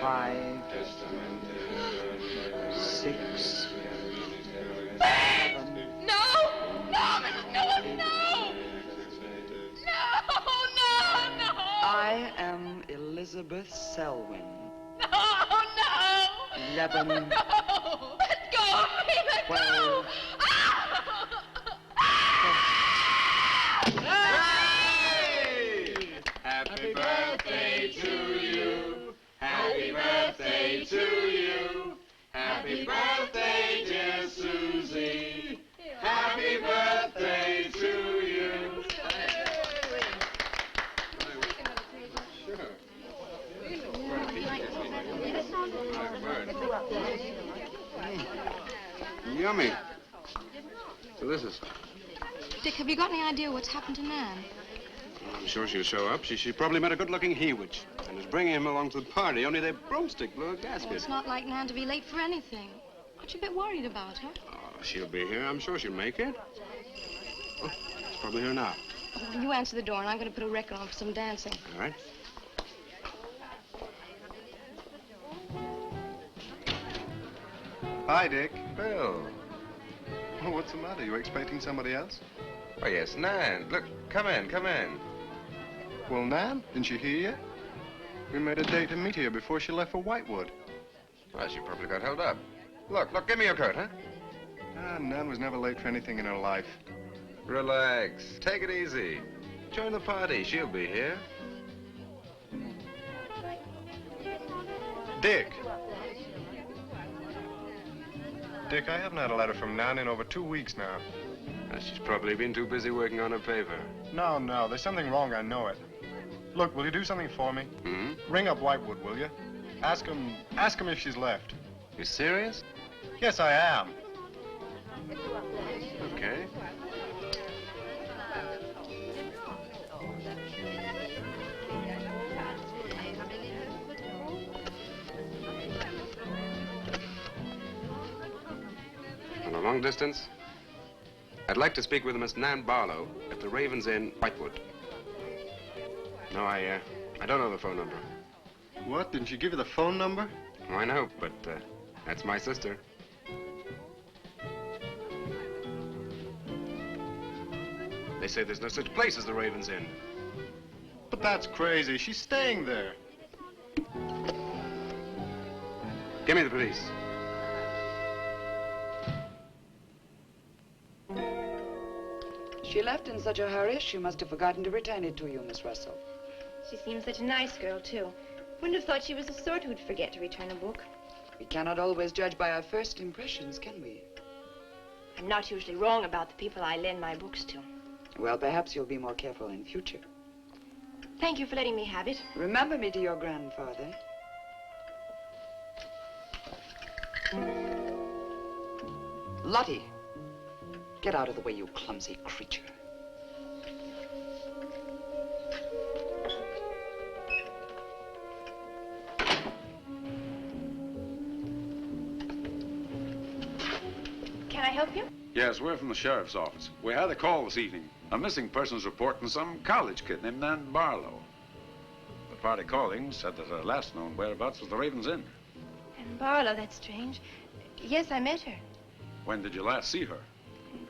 5, 6, No! No, Mrs. Newell, no! No, no, no! I am Elizabeth Selwyn. No, no! 11, No! Let go of me! Let 12. go! Happy birthday to you. Happy birthday to you. Happy birthday, dear Susie. Happy birthday to you. Yummy. Delicious. Dick, have you got any idea what's happened to Nan? I'm sure she'll show up. She probably met a good-looking he-witch and is bringing him along to the party, only their broomstick blew a gasket. Well, it's not like Nan to be late for anything. Aren't you a bit worried about her? Oh, she'll be here. I'm sure she'll make it. Oh, it's probably here now. Well, you answer the door, and I'm going to put a record on for some dancing. All right. Hi, Dick. Bill. Oh, what's the matter? You expecting somebody else? Oh, yes, Nan. Look, come in, come in. Well, Nan, didn't she hear yet? We made a date to meet here before she left for Whitewood. Well, she probably got held up. Look, give me your coat, huh? Ah, Nan was never late for anything in her life. Relax. Take it easy. Join the party. She'll be here. Dick. Dick, I haven't had a letter from Nan in over 2 weeks now. She's probably been too busy working on her paper. No, there's something wrong, I know it. Look, will you do something for me? Hmm? Ring up Whitewood, will you? Ask him if she's left. You serious? Yes, I am. Okay. On a long distance? I'd like to speak with Miss Nan Barlow at the Raven's Inn, Whitewood. No, I don't know the phone number. What? Didn't she give you the phone number? Oh, I know, but that's my sister. They say there's no such place as the Raven's Inn. But that's crazy. She's staying there. Give me the police. She left in such a hurry, she must have forgotten to return it to you, Miss Russell. She seems such a nice girl, too. Wouldn't have thought she was the sort who'd forget to return a book. We cannot always judge by our first impressions, can we? I'm not usually wrong about the people I lend my books to. Well, perhaps you'll be more careful in future. Thank you for letting me have it. Remember me to your grandfather. Lottie, get out of the way, you clumsy creature. Can I help you? Yes, we're from the sheriff's office. We had a call this evening. A missing persons report from some college kid named Nan Barlow. The party calling said that her last known whereabouts was the Raven's Inn. And Barlow, that's strange. Yes, I met her. When did you last see her?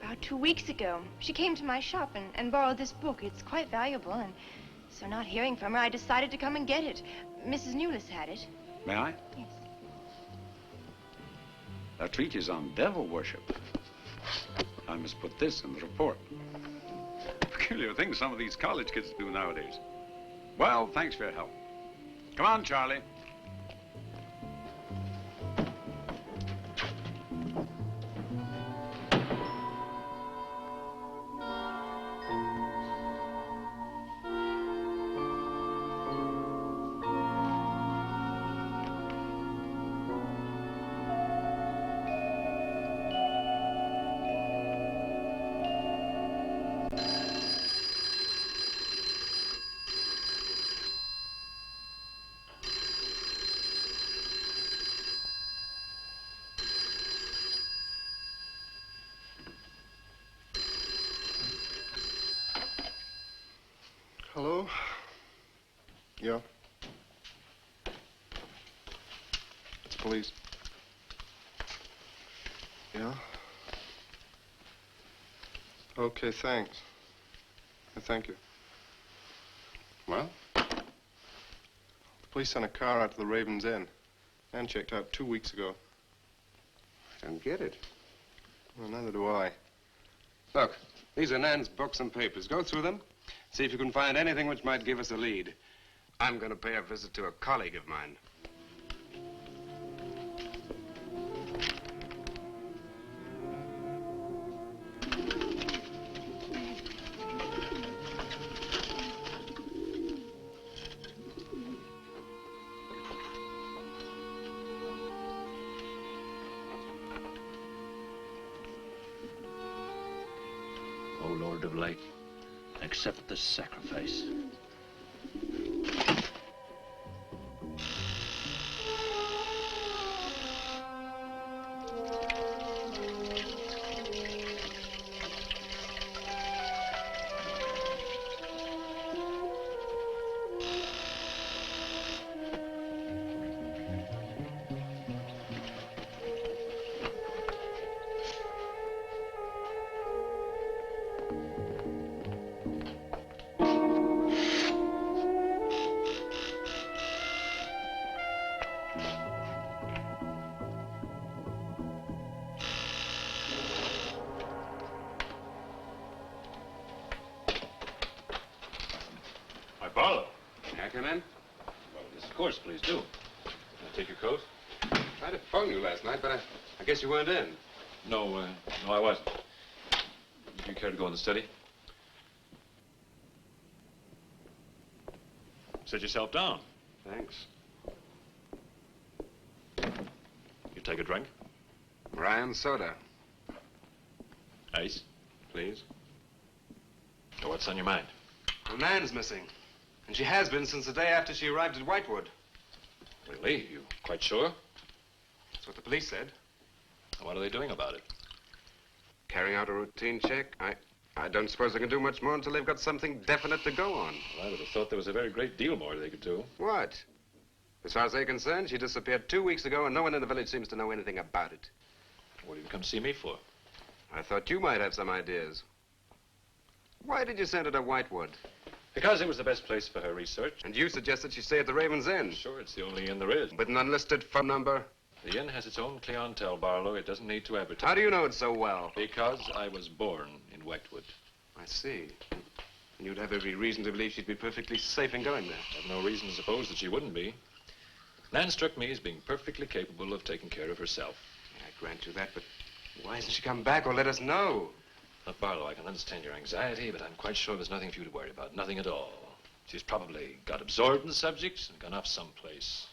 About 2 weeks ago. She came to my shop and borrowed this book. It's quite valuable, and so not hearing from her, I decided to come and get it. Mrs. Newless had it. May I? Yes. That treatise on devil worship. I must put this in the report. Peculiar things some of these college kids do nowadays. Well, thanks for your help. Come on, Charlie. police. Yeah? Okay, thanks. Thank you. Well? The police sent a car out to the Raven's Inn. Nan checked out 2 weeks ago. I don't get it. Well, neither do I. Look, these are Nan's books and papers. Go through them. See if you can find anything which might give us a lead. I'm going to pay a visit to a colleague of mine. O Lord of Light, accept this sacrifice. Barlow. May I come in? Well, yes, of course, please do. Can I take your coat? I tried to phone you last night, but I guess you weren't in. No, no, I wasn't. Would you care to go in the study? Sit yourself down. Thanks. You take a drink? Ryan soda. Ice? Please. So what's on your mind? Well, Nan's missing. And she has been since the day after she arrived at Whitewood. Really? You quite sure? That's what the police said. What are they doing about it? Carrying out a routine check. I don't suppose they can do much more until they've got something definite to go on. Well, I would have thought there was a very great deal more they could do. What? As far as they're concerned, she disappeared 2 weeks ago, and no one in the village seems to know anything about it. What did you come see me for? I thought you might have some ideas. Why did you send her to Whitewood? Because it was the best place for her research. And you suggested she stay at the Raven's Inn. Sure, it's the only inn there is. With an unlisted phone number? The inn has its own clientele, Barlow. It doesn't need to advertise. How do you know it so well? Because I was born in Whitewood. I see. And you'd have every reason to believe she'd be perfectly safe in going there. I have no reason to suppose that she wouldn't be. Nan struck me as being perfectly capable of taking care of herself. Yeah, I grant you that, but why hasn't she come back or let us know? Look, Barlow, I can understand your anxiety, but I'm quite sure there's nothing for you to worry about. Nothing at all. She's probably got absorbed in the subject and gone off someplace.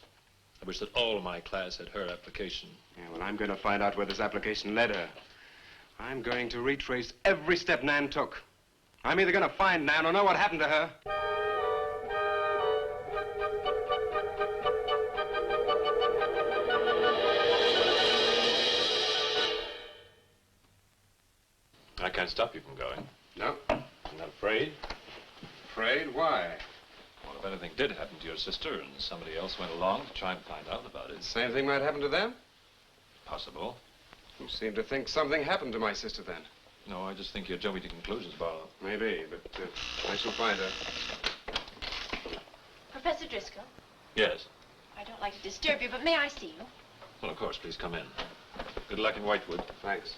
I wish that all my class had her application. Yeah, well, I'm going to find out where this application led her. I'm going to retrace every step Nan took. I'm either going to find Nan or know what happened to her. I can't stop you from going. No. I'm not afraid. Afraid? Why? Well, if anything did happen to your sister and somebody else went along to try and find out about it. Same thing might happen to them? Possible. You seem to think something happened to my sister then. No, I just think you're jumping to conclusions, Barlow. Maybe, but I shall find her. Professor Driscoll? Yes. I don't like to disturb you, but may I see you? Well, of course, please come in. Good luck in Whitewood. Thanks.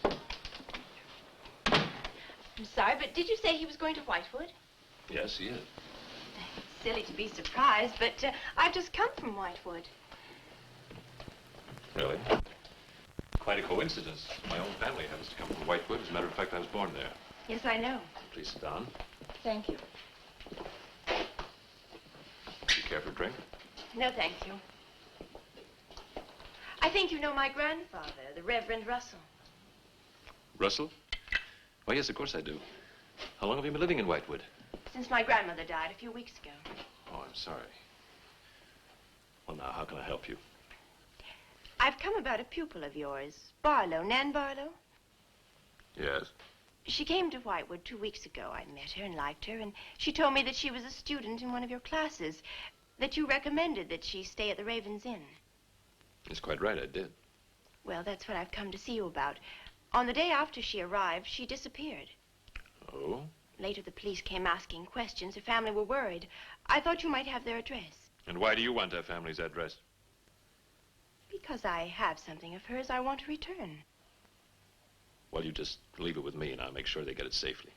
I'm sorry, but did you say he was going to Whitewood? Yes, he is. Silly to be surprised, but I've just come from Whitewood. Really? Quite a coincidence. My own family happens to come from Whitewood. As a matter of fact, I was born there. Yes, I know. Please sit down. Thank you. Do you care for a drink? No, thank you. I think you know my grandfather, the Reverend Russell. Russell? Why, yes, of course I do. How long have you been living in Whitewood? Since my grandmother died a few weeks ago. Oh, I'm sorry. Well, now, how can I help you? I've come about a pupil of yours, Barlow, Nan Barlow. Yes? She came to Whitewood 2 weeks ago. I met her and liked her, and she told me that she was a student in one of your classes, that you recommended that she stay at the Raven's Inn. It's quite right, I did. Well, that's what I've come to see you about. On the day after she arrived, she disappeared. Oh? Later, the police came asking questions. Her family were worried. I thought you might have their address. And why do you want her family's address? Because I have something of hers I want to return. Well, you just leave it with me, and I'll make sure they get it safely.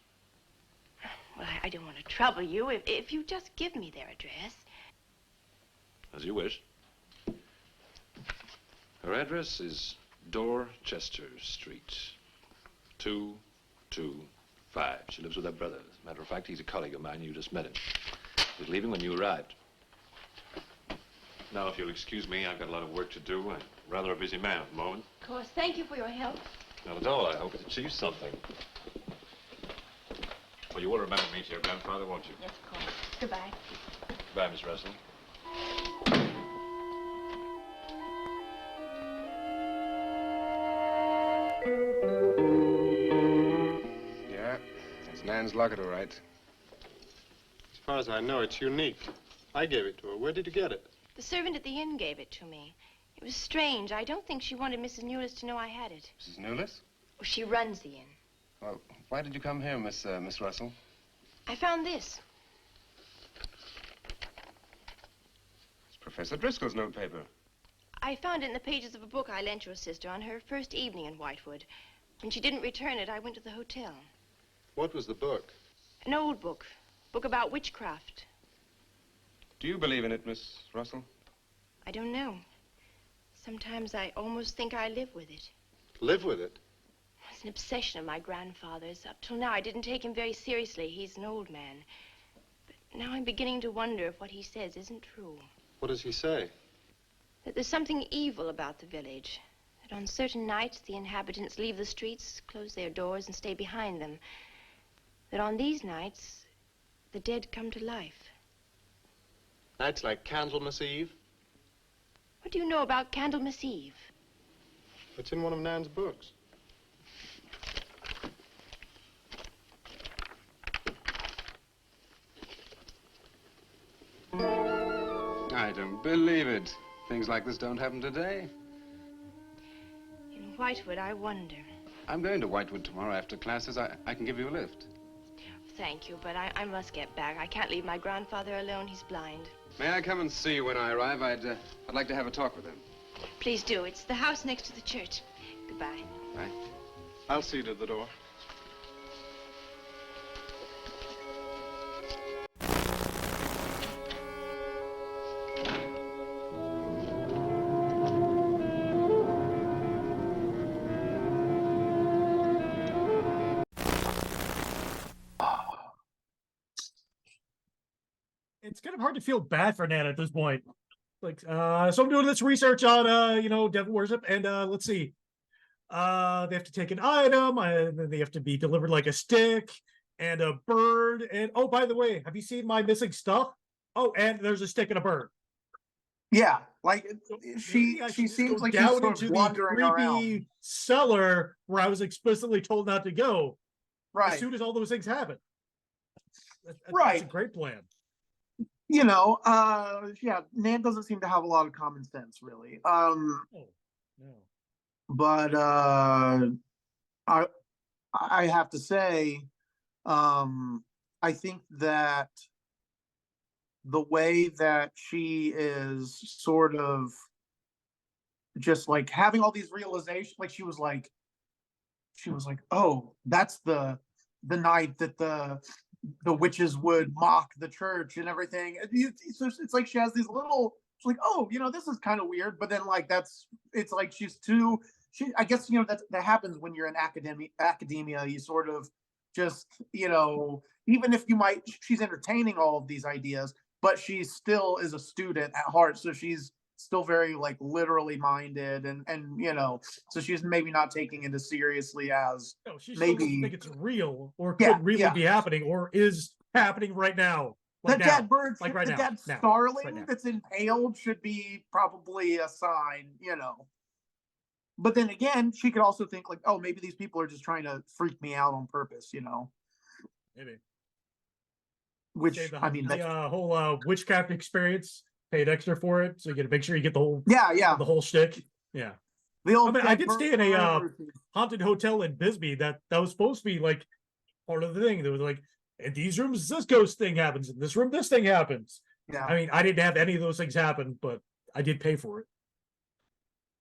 Well, I don't want to trouble you. If you just give me their address. As you wish. Her address is Dorchester Street, 225. She lives with her brother. As a matter of fact, he's a colleague of mine. You just met him. He was leaving when you arrived. Now, if you'll excuse me, I've got a lot of work to do. I'm rather a busy man at the moment. Of course. Thank you for your help. Not at all. I hope it achieves something. Well, you will remember me to your grandfather, won't you? Yes, of course. Goodbye. Goodbye, Miss Russell. Yeah, that's Nan's locket, all right. As far as I know, it's unique. I gave it to her. Where did you get it? The servant at the inn gave it to me. It was strange. I don't think she wanted Mrs. Newless to know I had it. Mrs. Newless? Well, she runs the inn. Well, why did you come here, Miss Russell? I found this. It's Professor Driscoll's notepaper. I found it in the pages of a book I lent your sister on her first evening in Whitewood. When she didn't return it, I went to the hotel. What was the book? An old book. Book about witchcraft. Do you believe in it, Miss Russell? I don't know. Sometimes I almost think I live with it. Live with it? It's an obsession of my grandfather's. Up till now, I didn't take him very seriously. He's an old man. But now I'm beginning to wonder if what he says isn't true. What does he say? That there's something evil about the village. That on certain nights, the inhabitants leave the streets, close their doors, and stay behind them. That on these nights, the dead come to life. Nights like Candlemas Eve? What do you know about Candlemas Eve? It's in one of Nan's books. I don't believe it. Things like this don't happen today. In Whitewood, I wonder. I'm going to Whitewood tomorrow after classes. I can give you a lift. Thank you, but I must get back. I can't leave my grandfather alone. He's blind. May I come and see you when I arrive? I'd like to have a talk with him. Please do. It's the house next to the church. Goodbye. Bye. I'll see you to the door. It's kind of hard to feel bad for Nan at this point. Like, so I'm doing this research on, devil worship, and let's see. They have to take an item, and then they have to be delivered like a stick and a bird. And oh, by the way, have you seen my missing stuff? Oh, and there's a stick and a bird. Yeah, like she seems like she's down sort into of the wandering creepy around. cellar where I was explicitly told not to go. Right. As soon as all those things happen. Right. That's a great plan. Yeah, Nan doesn't seem to have a lot of common sense, really. No. But I have to say, I think that the way that she is sort of just like having all these realizations, like she was like, oh, that's the night that the witches would mock the church and everything. It's like she has these little, she's like, oh, this is kind of weird, but then like it's like I guess that happens when you're in academia. You sort of just even if she's entertaining all of these ideas, but she still is a student at heart, so she's still very like literally minded, and so she's maybe not taking it as seriously as she maybe doesn't think it's real or could really be happening or is happening right now. The Like dead now. bird, Like right the now. dead Now. starling Right now. that's impaled should be probably a sign, But then again, she could also think like, oh, maybe these people are just trying to freak me out on purpose, Maybe. Which Okay, I mean, the whole witchcraft experience paid extra for it, so you got to make sure you get the whole the whole shtick. Yeah. The old I did stay in a haunted hotel in Bisbee that was supposed to be like part of the thing. There was like, in these rooms, this ghost thing happens. In this room, this thing happens. Yeah. I mean, I didn't have any of those things happen, but I did pay for it.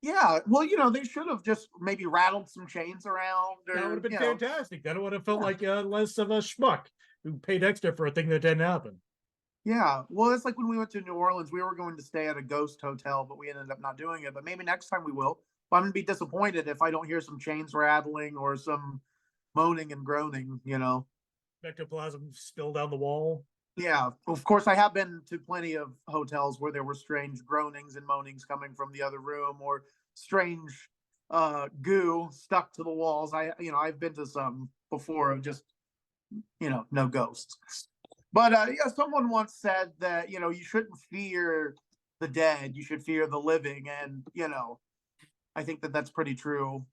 Yeah. Well, they should have just maybe rattled some chains around. That would have been fantastic. That would have felt like less of a schmuck who paid extra for a thing that didn't happen. Yeah. Well, it's like when we went to New Orleans, we were going to stay at a ghost hotel, but we ended up not doing it. But maybe next time we will. But I'm going to be disappointed if I don't hear some chains rattling or some moaning and groaning, Ectoplasm spilled down the wall. Yeah. Of course, I have been to plenty of hotels where there were strange groanings and moanings coming from the other room, or strange goo stuck to the walls. I've been to some before of just, no ghosts. But someone once said that, you shouldn't fear the dead, you should fear the living. And, I think that that's pretty true.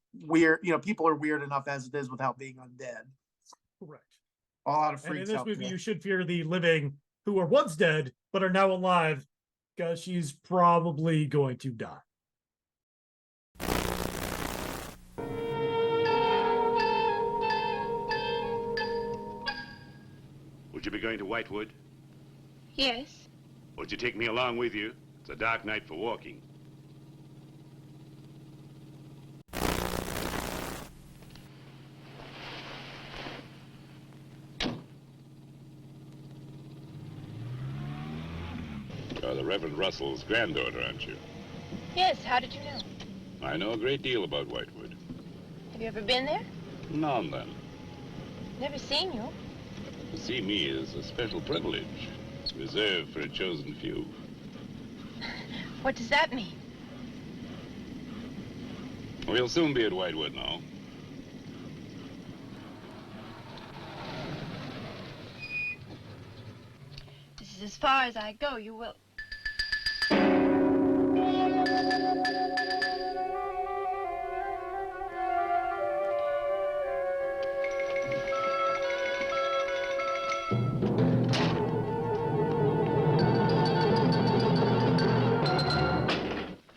People are weird enough as it is without being undead. Correct. A lot of And freaks in this out movie, there. you should fear the living who were once dead but are now alive, because she's probably going to die. Would you be going to Whitewood? Yes. Would you take me along with you? It's a dark night for walking. You're the Reverend Russell's granddaughter, aren't you? Yes, how did you know? I know a great deal about Whitewood. Have you ever been there? Now and then. Never seen you. To see me is a special privilege, reserved for a chosen few. What does that mean? We'll soon be at Whitewood now. This is as far as I go. You will...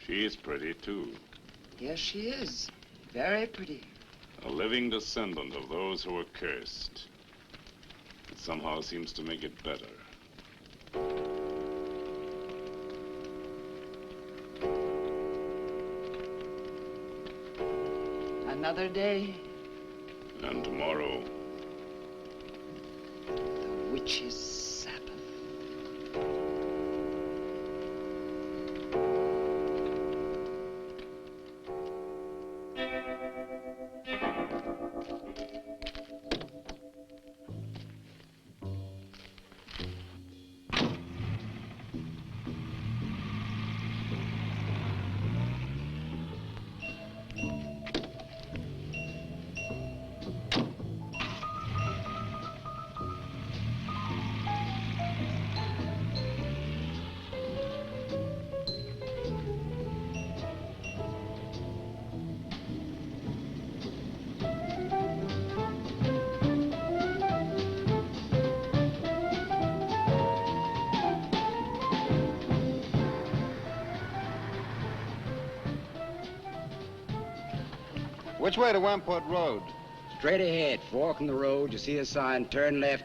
She is pretty, too. Yes, she is. Very pretty. A living descendant of those who were cursed. It somehow seems to make it better. Another day. And tomorrow. The witch's Sabbath. Which way to Wamport Road? Straight ahead, fork in the road, you see a sign, turn left.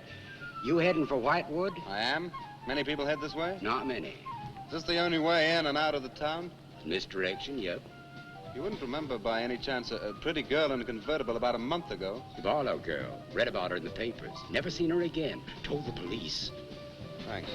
You heading for Whitewood? I am. Many people head this way? Not many. Is this the only way in and out of the town? Misdirection, yep. You wouldn't remember by any chance a pretty girl in a convertible about a month ago? Barlow girl. Read about her in the papers. Never seen her again. Told the police. Thanks.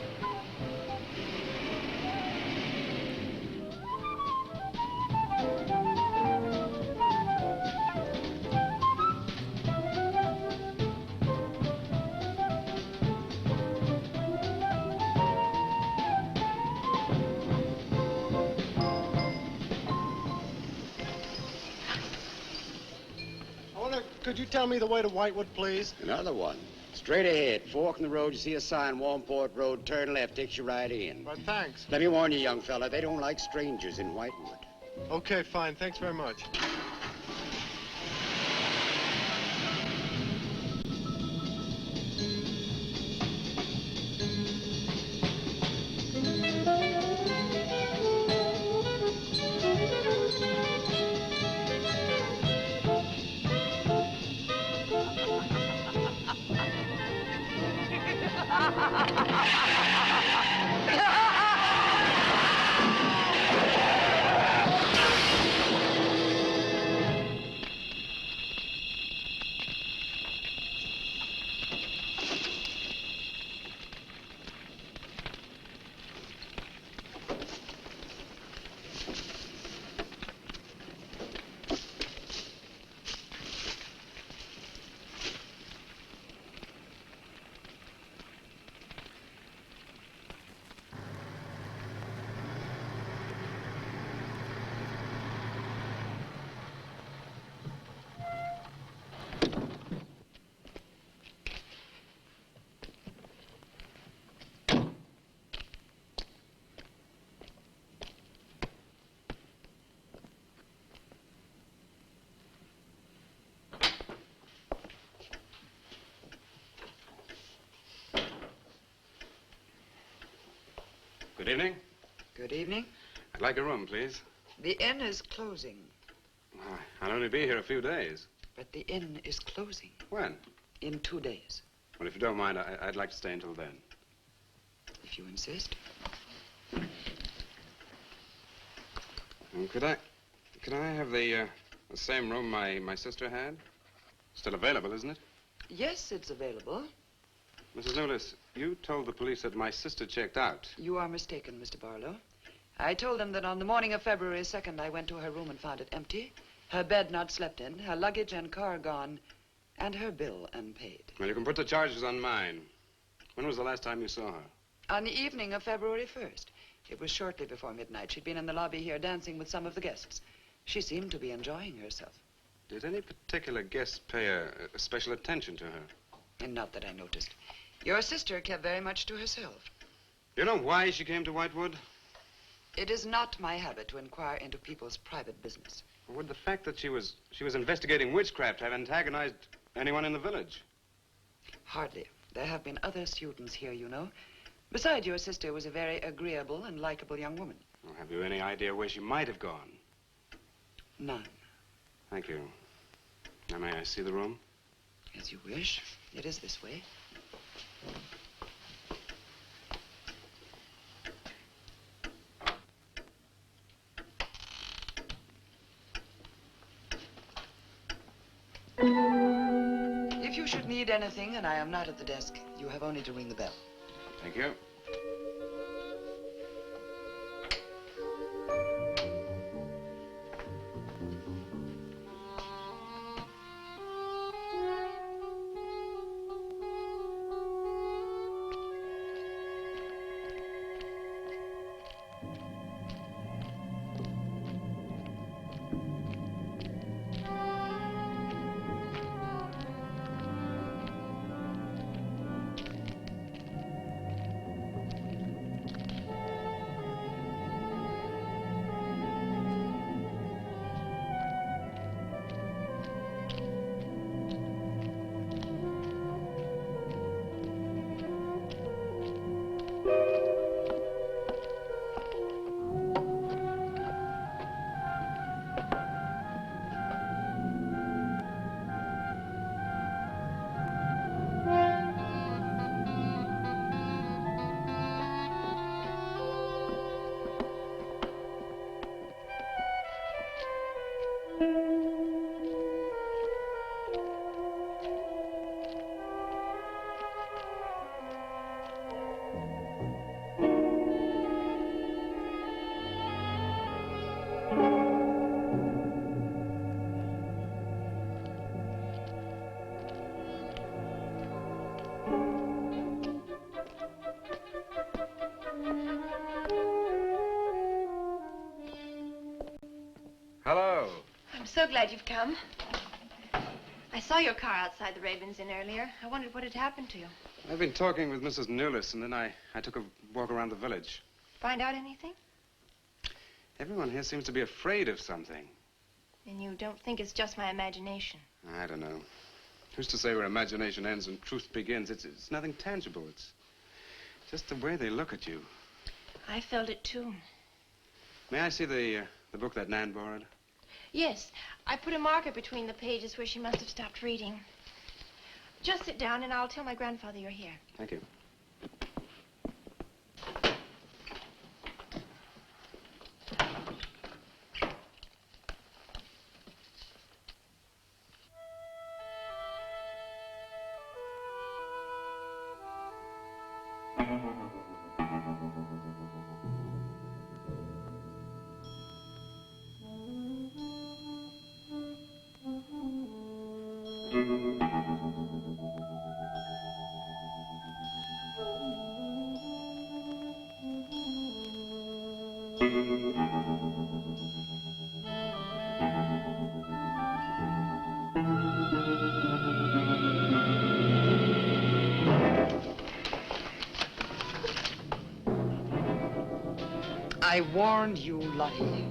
Could you tell me the way to Whitewood, please? Another one. Straight ahead, fork in the road, you see a sign, Wamport Road, turn left, takes you right in. Well, thanks. Let me warn you, young fella, they don't like strangers in Whitewood. Okay, fine. Thanks very much. Good evening. Good evening. I'd like a room, please. The inn is closing. I'll only be here a few days. But the inn is closing. When? In 2 days. Well, if you don't mind, I'd like to stay until then. If you insist. Could I have the same room my sister had? Still available, isn't it? Yes, it's available. Mrs. Newless, you told the police that my sister checked out. You are mistaken, Mr. Barlow. I told them that on the morning of February 2nd, I went to her room and found it empty, her bed not slept in, her luggage and car gone, and her bill unpaid. Well, you can put the charges on mine. When was the last time you saw her? On the evening of February 1st. It was shortly before midnight. She'd been in the lobby here dancing with some of the guests. She seemed to be enjoying herself. Did any particular guest pay a special attention to her? And not that I noticed. Your sister kept very much to herself. You know why she came to Whitewood? It is not my habit to inquire into people's private business. Would the fact that she was investigating witchcraft have antagonized anyone in the village? Hardly. There have been other students here, you know. Besides, your sister was a very agreeable and likable young woman. Well, have you any idea where she might have gone? None. Thank you. Now, may I see the room? As you wish. It is this way. If you should need anything and I am not at the desk, you have only to ring the bell. Thank you. Hello. I'm so glad you've come. I saw your car outside the Ravens Inn earlier. I wondered what had happened to you. I've been talking with Mrs. Newless, and then I took a walk around the village. Find out anything? Everyone here seems to be afraid of something. And you don't think it's just my imagination? I don't know. Who's to say where imagination ends and truth begins? It's nothing tangible. It's just the way they look at you. I felt it too. May I see the book that Nan borrowed? Yes, I put a marker between the pages where she must have stopped reading. Just sit down and I'll tell my grandfather you're here. Thank you. I warned you, Lottie.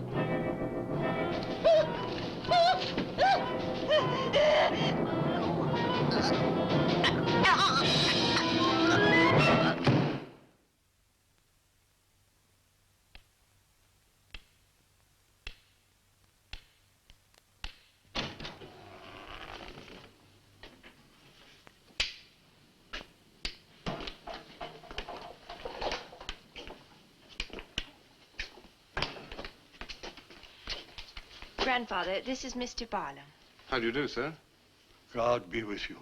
Grandfather, this is Mr. Barlow. How do you do, sir? God be with you.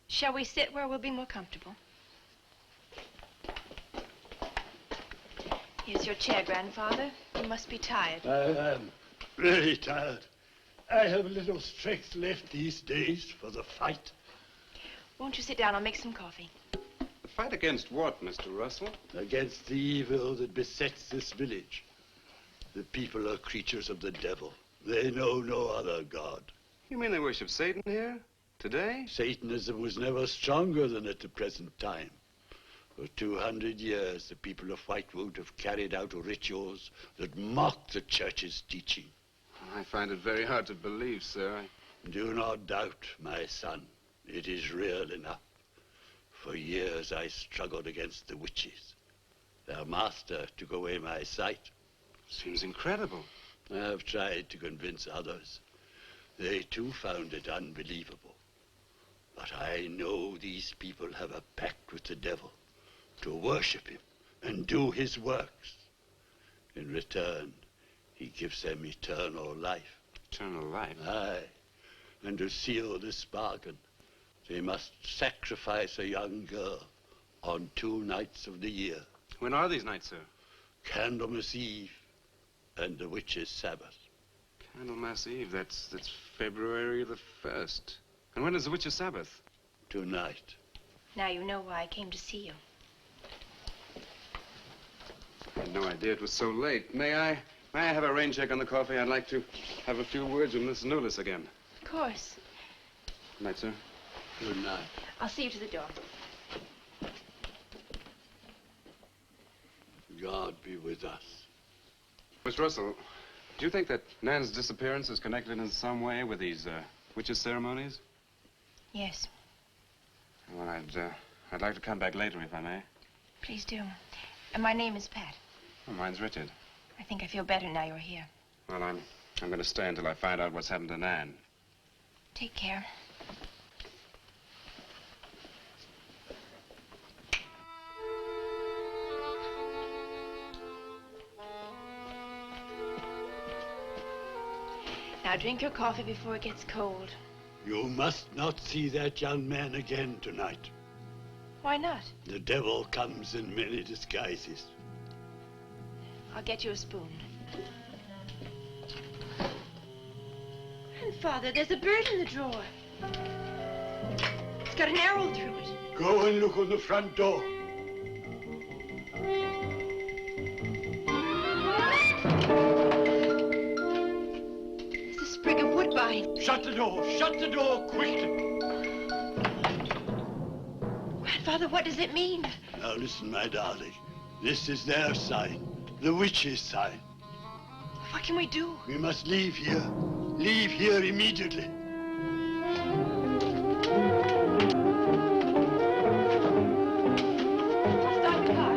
Shall we sit where we'll be more comfortable? Here's your chair, Grandfather. You must be tired. I am very tired. I have little strength left these days for the fight. Won't you sit down? I'll make some coffee. The fight against what, Mr. Russell? Against the evil that besets this village. The people are creatures of the devil. They know no other God. You mean they worship Satan here? Today? Satanism was never stronger than at the present time. For 200 years, the people of Whitewood have carried out rituals that mock the church's teaching. I find it very hard to believe, sir. Do not doubt, my son. It is real enough. For years, I struggled against the witches. Their master took away my sight. Seems incredible. I have tried to convince others. They too found it unbelievable. But I know these people have a pact with the devil to worship him and do his works. In return, he gives them eternal life. Eternal life? Aye. And to seal this bargain, they must sacrifice a young girl on 2 nights of the year. When are these nights, sir? Candlemas Eve and the Witches' Sabbath. Candlemas Eve, that's February the 1st. And when is the Witches' Sabbath? Tonight. Now you know why I came to see you. I had no idea it was so late. May I have a rain check on the coffee? I'd like to have a few words with Miss Newless again. Of course. Good night, sir. Good night. I'll see you to the door. God be with us. Miss Russell, do you think that Nan's disappearance is connected in some way with these witches' ceremonies? Yes. Well, I'd like to come back later if I may. Please do. And my name is Pat. Oh, mine's Richard. I think I feel better now you're here. Well, I'm going to stay until I find out what's happened to Nan. Take care. Now drink your coffee before it gets cold. You must not see that young man again tonight. Why not? The devil comes in many disguises. I'll get you a spoon. Grandfather, there's a bird in the drawer. It's got an arrow through it. Go and look on the front door. It's a sprig of woodbine. Shut the door! Shut the door, quickly! Grandfather, what does it mean? Now listen, my darling. This is their sign. The witch's sign. What can we do? We must leave here. Leave here immediately. Start the car.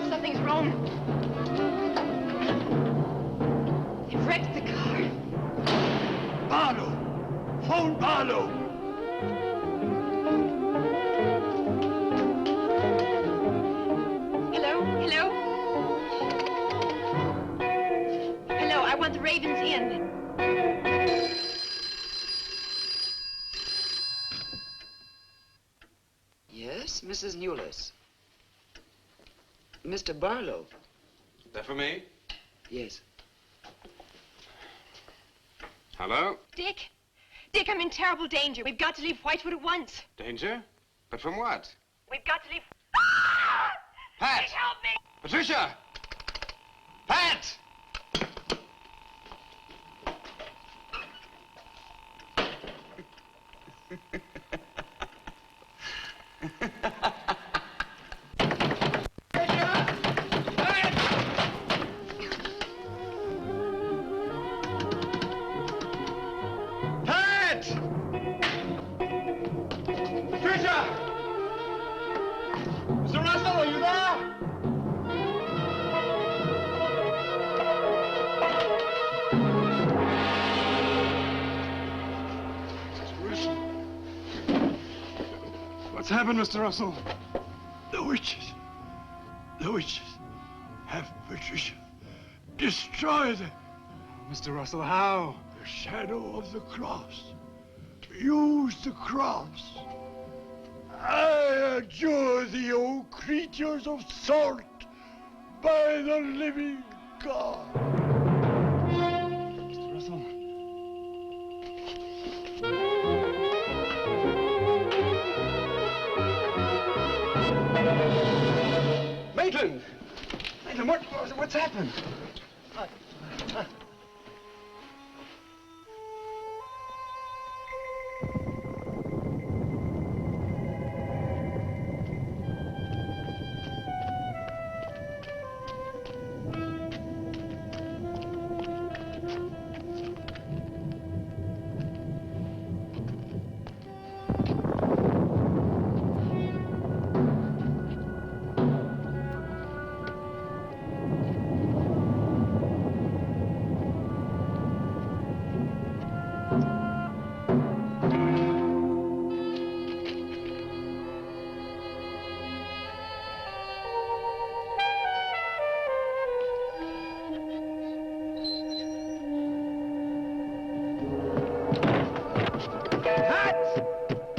Something's wrong. They've wrecked the car. Barlow! Phone Barlow! Hello? Hello? Hello, I want the Ravens Inn. Yes, Mrs. Newless. Mr. Barlow. That for me? Yes. Hello? Dick? Dick, I'm in terrible danger. We've got to leave Whitewood at once. Danger? But from what? We've got to leave... Pat! Dick, help me! Patricia! Pat! Pat! Patricia! Mr. Russell, are you there? Wilson. What's happened, Mr. Russell? The witches. The witches have Patricia. Destroy them. Mr. Russell, how? The shadow of the cross. Use the cross. I adjure thee, O creatures of salt, by the living God. Mr. Russell. Maitland! Maitland, what's happened?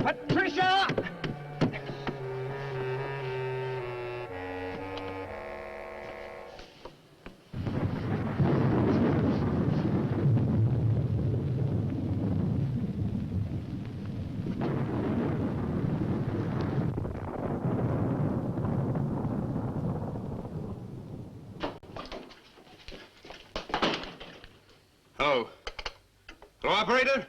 Patricia! Hello. Hello, operator?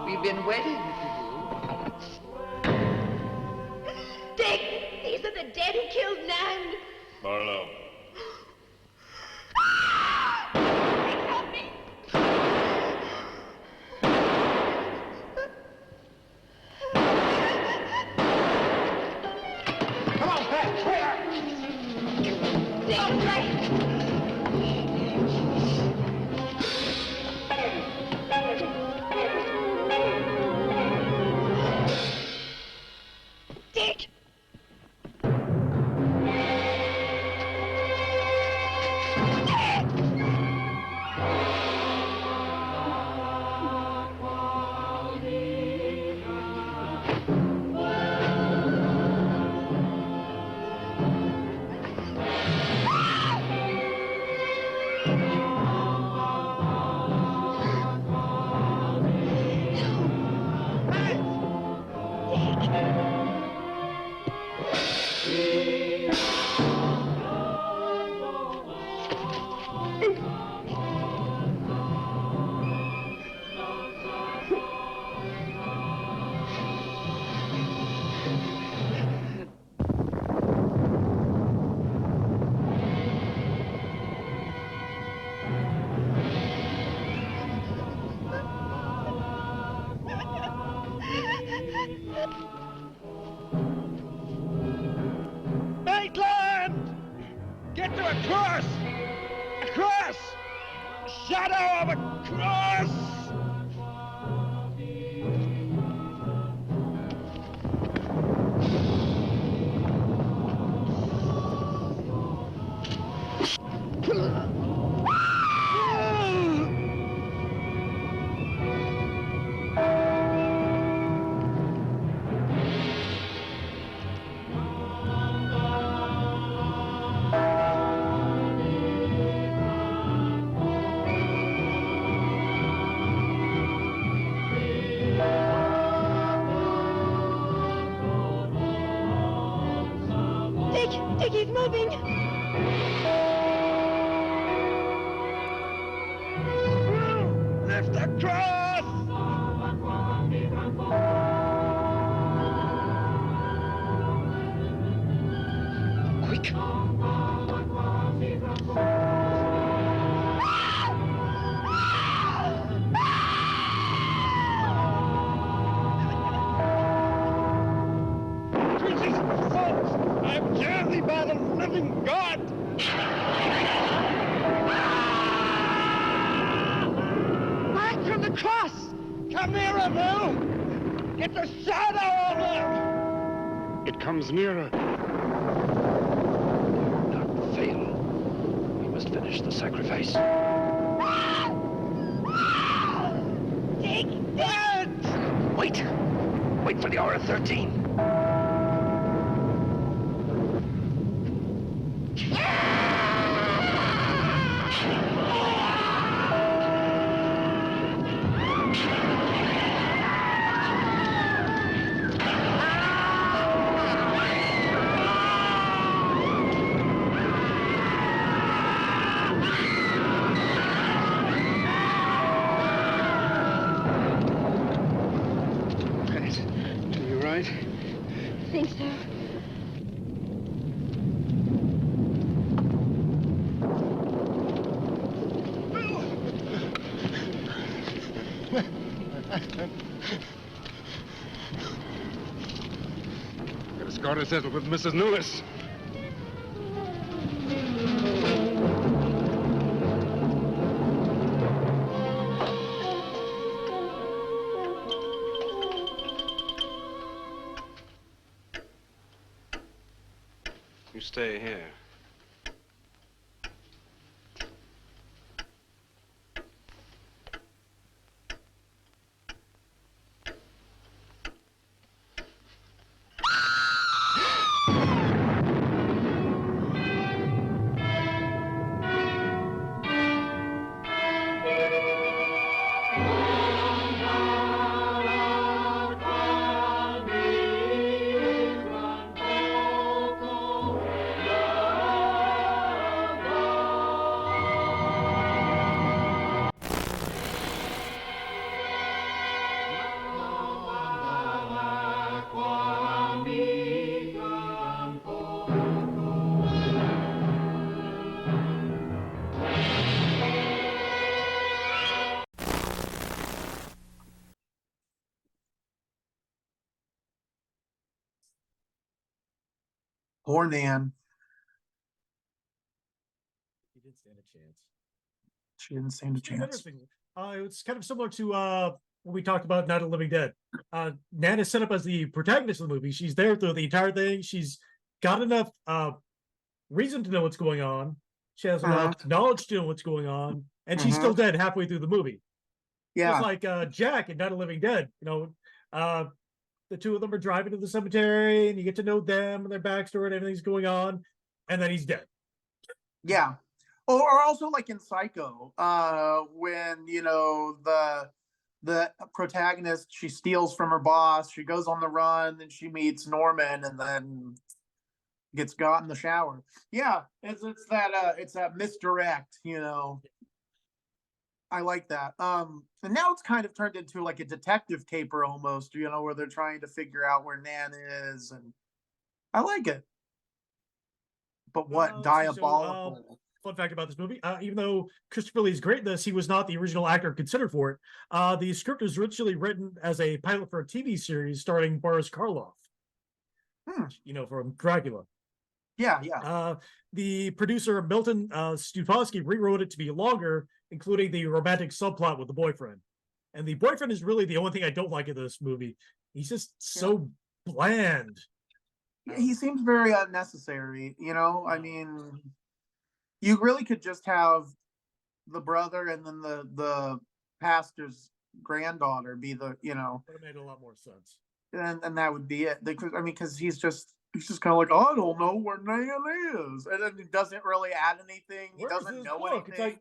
We've been waiting for you. Dick, these are the dead who killed Nan. Barlow. Dick, help me. Come on, Pat, where? Dick! Maitland! Get to a cross! A cross! A shadow of a cross! Dick, he's moving. Lift the cross! Quick. Creatures of salt! I adjure thee by the living God! Back from the cross! Come nearer, Bill! Get the shadow of him! It comes nearer. Not fail. We must finish the sacrifice. Dick! Dead! Wait! Wait for the hour of 13. You right? I think so. Got a score to settle with Mrs. Lewis. You stay here. Poor Nan. chance. She didn't stand a chance. Interesting. It's kind of similar to what we talked about Night of the Living Dead. Nan is set up as the protagonist of the movie. She's there through the entire thing. She's got enough reason to know what's going on. She has enough knowledge to know what's going on, and she's still dead halfway through the movie. Yeah, just like Jack in Night of the Living Dead. The two of them are driving to the cemetery, and you get to know them and their backstory and everything's going on, and then he's dead. Yeah. Or also like in Psycho, when the protagonist, she steals from her boss, she goes on the run, and she meets Norman, and then gets got in the shower. Yeah, it's that misdirect, I like that. And now it's kind of turned into like a detective caper almost, where they're trying to figure out where Nan is, and I like it. But what diabolical? Fun fact about this movie, even though Christopher Lee is great in this, he was not the original actor considered for it. The script was originally written as a pilot for a TV series starring Boris Karloff, from Dracula. Yeah. The producer, Milton Stupowski, rewrote it to be longer, including the romantic subplot with the boyfriend. And the boyfriend is really the only thing I don't like in this movie. He's just so bland. He seems very unnecessary, I mean, you really could just have the brother and then the pastor's granddaughter be the, Would have made a lot more sense. And that would be it. Because he's just kind of like, I don't know where Nan is, and then he doesn't really add anything. He doesn't know anything. It's like,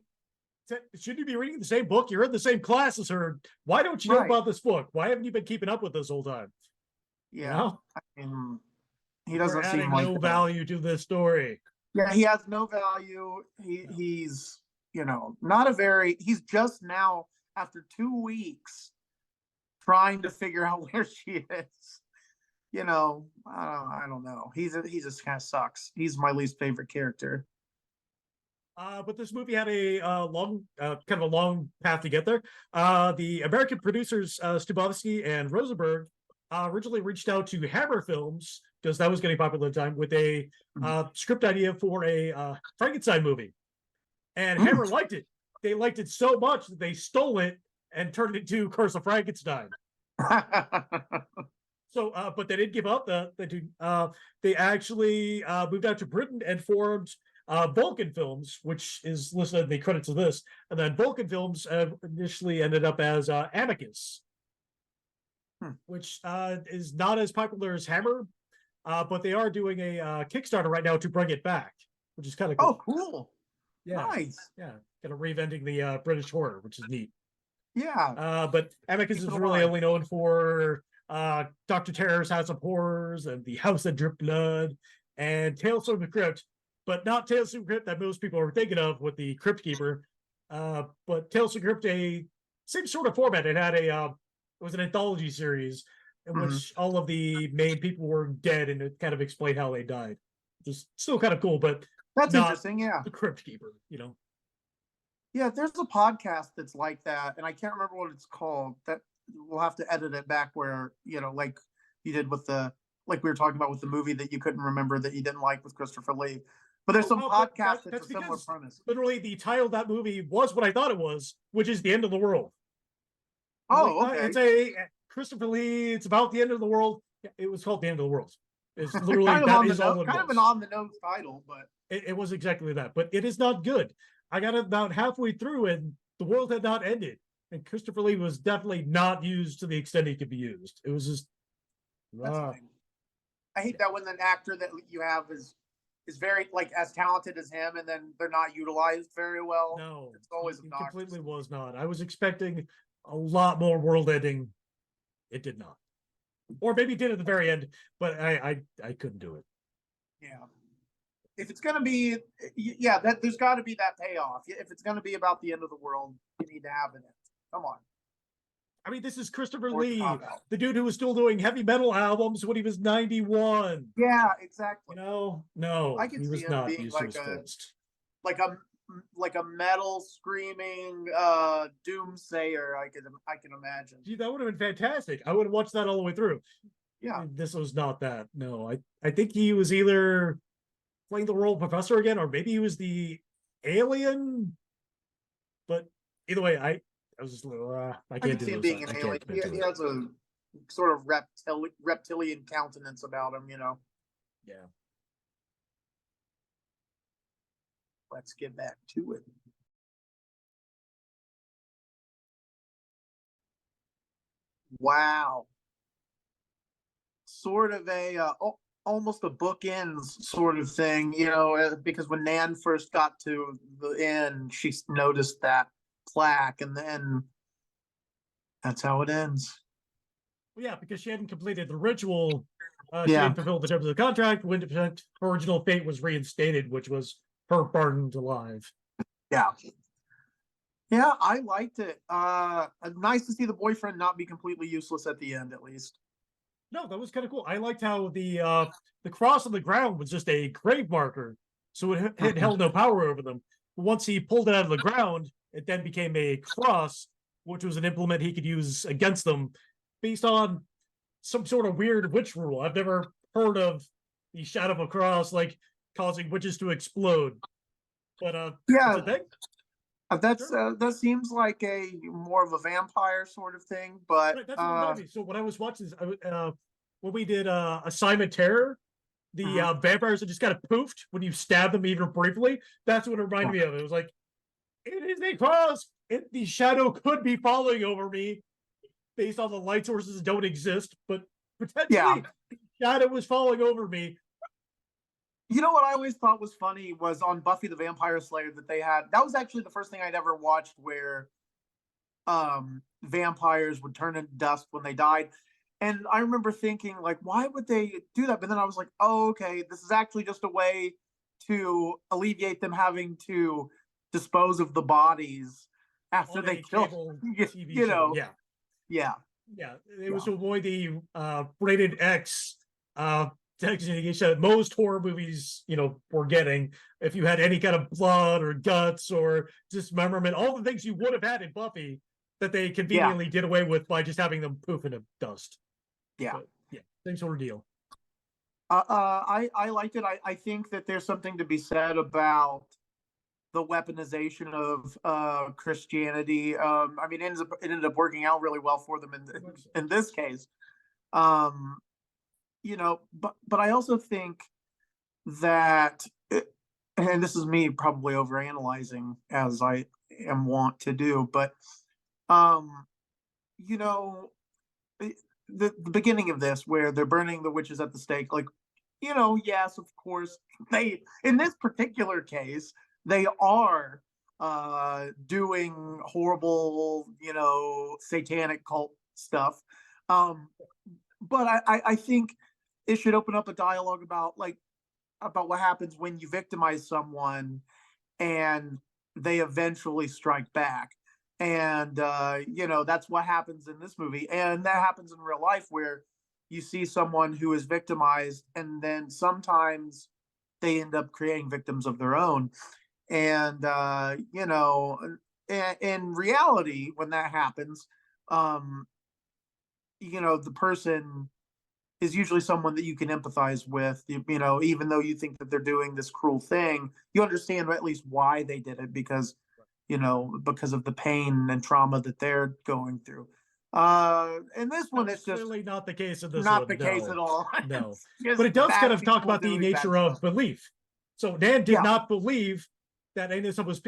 shouldn't you be reading the same book? You're in the same class as her. Why don't you know about this book? Why haven't you been keeping up with this whole time? Yeah, I mean, he doesn't seem like no value to this story. Yeah, he has no value. He's not a very. He's just now, after 2 weeks, trying to figure out where she is. I don't know. He just kind of sucks. He's my least favorite character. But this movie had a kind of a long path to get there. The American producers, Stubowski and Rosenberg, originally reached out to Hammer Films, because that was getting popular at the time, with a script idea for a Frankenstein movie. And Hammer liked it. They liked it so much that they stole it and turned it into Curse of Frankenstein. So, but they didn't give up. They actually moved out to Britain and formed Vulcan Films, which is listed in the credits of this. And then Vulcan Films initially ended up as Amicus, which is not as popular as Hammer, but they are doing a Kickstarter right now to bring it back, which is kind of cool. Oh, cool. Yeah. Nice. Yeah. Kind of reinventing the British horror, which is neat. Yeah. But Amicus is really only known for Dr. Terror's House of Horrors and The House That Dripped Blood and Tales from the Crypt, but not Tales from the Crypt that most people are thinking of with the Crypt Keeper. But Tales from the Crypt, a same sort of format. It had it was an anthology series in which all of the main people were dead, and it kind of explained how they died. Just still kind of cool, but that's not interesting. Yeah, the Crypt Keeper, Yeah, there's a podcast that's like that, and I can't remember what it's called. That we'll have to edit it back where, like you did with like we were talking about with the movie that you couldn't remember that you didn't like with Christopher Lee. But there's some podcast that's a similar premise. Literally, the title of that movie was what I thought it was, which is The End of the World. Oh, okay. It's a Christopher Lee. It's about the end of the world. It was called The End of the World. It's literally kind of that on is all it kind was. of an on the nose title, but it was exactly that. But it is not good. I got about halfway through, and the world had not ended. And Christopher Lee was definitely not used to the extent he could be used. It was just. I hate that when an actor that you have is very like as talented as him, and then they're not utilized very well. No, it's always it completely was not. I was expecting a lot more world ending. It did not, or maybe it did at the very end, but I couldn't do it. Yeah, if it's gonna be, that there's got to be that payoff. If it's gonna be about the end of the world, you need to have it. Come on. I mean, this is Christopher Lee, the dude who was still doing heavy metal albums when he was 91. Yeah, exactly. No, I can see him being like a metal screaming doomsayer. I can imagine. Gee, that would have been fantastic. I would have watched that all the way through. Yeah, this was not that. No, I think he was either playing the role of Professor again, or maybe he was the alien, but either way, I was just a little, I can can't do see him those. being I an can't alien. commit to He it. has a sort of reptilian countenance about him, Yeah. Let's get back to it. Wow. Sort of a almost a bookends sort of thing, because when Nan first got to the inn, she noticed that plaque, and then that's how it ends. Well, yeah, because she hadn't completed the ritual. She Yeah. didn't fulfill the terms of the contract. When her original fate was reinstated, which was her burned alive. Yeah. Yeah, I liked it. Nice to see the boyfriend not be completely useless at the end, at least. No, that was kind of cool. I liked how the cross on the ground was just a grave marker, so it held no power over them. But once he pulled it out of the ground, it then became a cross, which was an implement he could use against them, based on some sort of weird witch rule. I've never heard of the shadow of a cross like causing witches to explode, but yeah, it's a thing. That seems like a more of a vampire sort of thing, but right, that's what reminded me. So when I was watching this, when we did Assignment Terror, the vampires that just kind of poofed when you stab them even briefly. That's what it reminded me of. It was like, it is a cross. The shadow could be falling over me based on the light sources that don't exist, but potentially the shadow was falling over me. You know what I always thought was funny was on Buffy the Vampire Slayer that they had. That was actually the first thing I'd ever watched where vampires would turn into dust when they died. And I remember thinking, like, why would they do that? But then I was like, oh, okay, this is actually just a way to alleviate them having to dispose of the bodies after they kill. TV show. Yeah. It was to avoid the rated X that most horror movies, were getting. If you had any kind of blood or guts or dismemberment, all the things you would have had in Buffy, that they conveniently did away with by just having them poof into dust. Yeah. But, same sort of deal. I liked it. I think that there's something to be said about the weaponization of Christianity. I mean, it ended up working out really well for them in this case. But I also think that, and this is me probably overanalyzing as I am wont to do, but the beginning of this where they're burning the witches at the stake, like, yes, of course, they, in this particular case, they are doing horrible, satanic cult stuff. But I think it should open up a dialogue about what happens when you victimize someone and they eventually strike back. And that's what happens in this movie, and that happens in real life where you see someone who is victimized and then sometimes they end up creating victims of their own. And in reality, when that happens, the person is usually someone that you can empathize with, even though you think that they're doing this cruel thing, you understand at least why they did it, because of the pain and trauma that they're going through. And this one, it's just clearly not the case in this not one. the case at all. No, but it does kind of talk about the nature of belief. So Nan did not believe that any of this was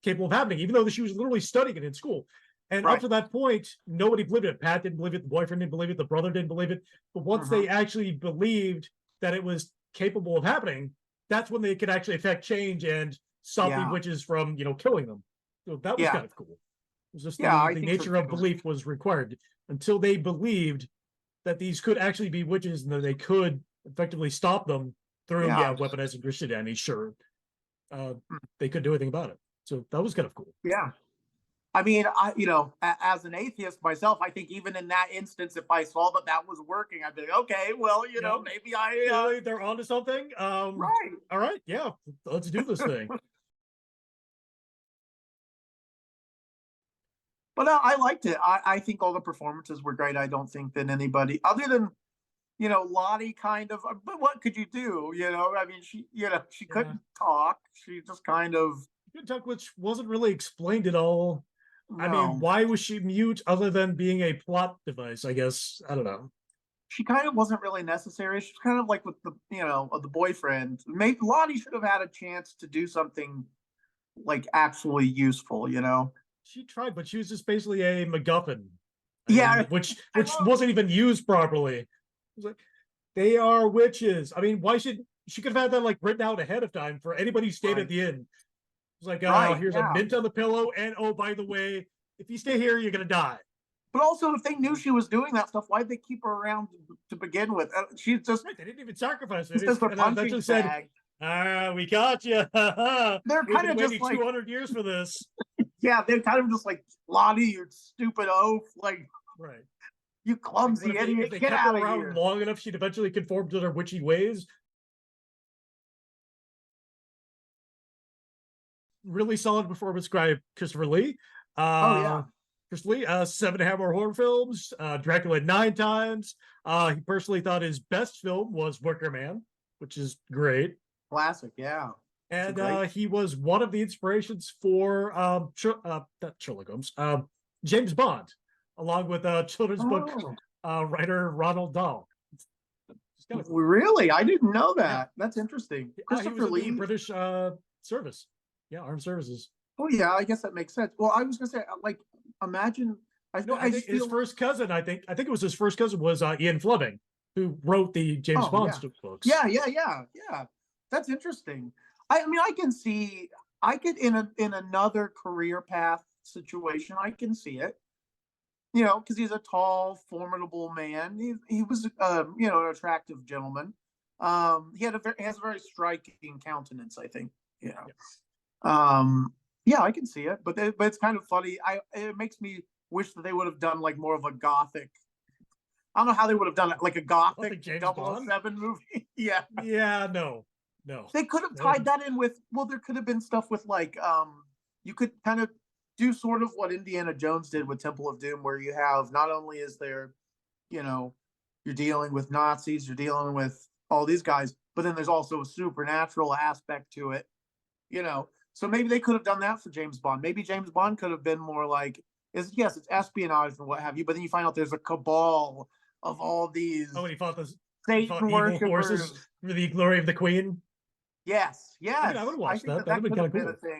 capable of happening, even though she was literally studying it in school. And up to that point, nobody believed it. Pat didn't believe it. The boyfriend didn't believe it. The brother didn't believe it. But once they actually believed that it was capable of happening, that's when they could actually affect change and stop the witches from, killing them. So that was kind of cool. It was just the nature of belief was required until they believed that these could actually be witches and that they could effectively stop them through weaponizing Christianity. Sure, they couldn't do anything about it. So that was kind of cool. Yeah. I mean, as an atheist myself, I think even in that instance, if I saw that was working, I'd be like, okay, well, maybe they're onto something. Right. All right. Yeah. Let's do this thing. But I liked it. I think all the performances were great. I don't think that anybody, other than Lottie kind of, but what could you do? I mean, she couldn't talk. She just kind of couldn't talk, which wasn't really explained at all. No. I mean, why was she mute other than being a plot device? I guess I don't know. She kind of wasn't really necessary. She's kind of like with the boyfriend. Maybe Lottie should have had a chance to do something like actually useful. She tried, but she was just basically a MacGuffin. Which wasn't even used properly. It was like, they are witches. I mean, why should she could have had that like written out ahead of time for anybody who stayed at the inn? It's like, here's a mint on the pillow, and oh, by the way, if you stay here, you're gonna die. But also, if they knew she was doing that stuff, why'd they keep her around to begin with? She's just they didn't even sacrifice her. They eventually said, we caught you. They're kind of just like 200 years for this. Yeah, they're kind of just like, Lottie, you stupid oaf, like, right, you clumsy idiot, if they get kept out her of around here. long enough, she'd eventually conform to their witchy ways. Really solid performance by Christopher Lee. Christopher Lee, 7.5 more horror films, Dracula 9 times. He personally thought his best film was Wicker Man, which is great. Classic, yeah. And he was one of the inspirations for not Sherlock Holmes, James Bond, along with children's book writer Ronald Dahl. Really? I didn't know that. Yeah. That's interesting. Christopher Lee, British service. Yeah, armed services. Oh yeah, I guess that makes sense. Well, I was gonna say, like, imagine. I think his first cousin. I think it was his first cousin was Ian Fleming, who wrote the James Bond books. Yeah. That's interesting. I mean, I can see. I could in another career path situation. I can see it. Because he's a tall, formidable man. He was, an attractive gentleman. He has a very striking countenance, I think. I can see it, but it's kind of funny. It makes me wish that they would have done like more of a gothic. I don't know how they would have done it, like a gothic 007 movie. Yeah. Yeah, no. They could have tied that in with. Well, there could have been stuff with like you could kind of do sort of what Indiana Jones did with Temple of Doom, where you have not only is there, you're dealing with Nazis, you're dealing with all these guys, but then there's also a supernatural aspect to it, So maybe they could have done that for James Bond. Maybe James Bond could have been more like, it's espionage and what have you, but then you find out there's a cabal of all these. Oh, and he fought Satan evil forces for the glory of the Queen. Yes. I mean, I would watch that. That would be kind of cool.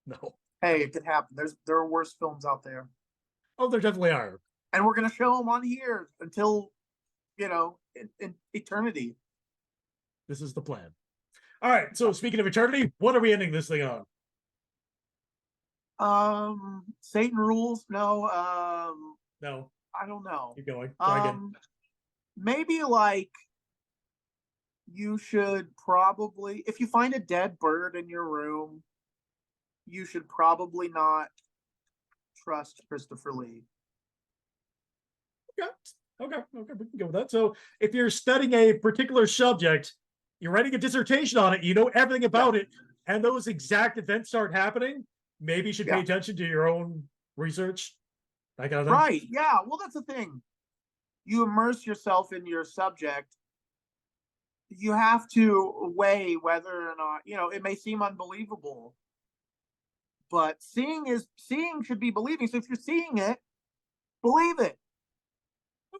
No. Hey, it could happen. There are worse films out there. Oh, there definitely are. And we're gonna show them on here until, in eternity. This is the plan. All right. So speaking of eternity, what are we ending this thing on? Satan rules. No. No. I don't know. Keep going. Try again. Maybe like you should probably, if you find a dead bird in your room, you should probably not trust Christopher Lee. Okay, we can go with that. So if you're studying a particular subject, you're writing a dissertation on it, you know everything about it, and those exact events start happening, maybe you should pay attention to your own research. That kind of thing. Right, yeah. Well, that's the thing. You immerse yourself in your subject. You have to weigh whether or not, it may seem unbelievable, but seeing should be believing. So if you're seeing it, believe it.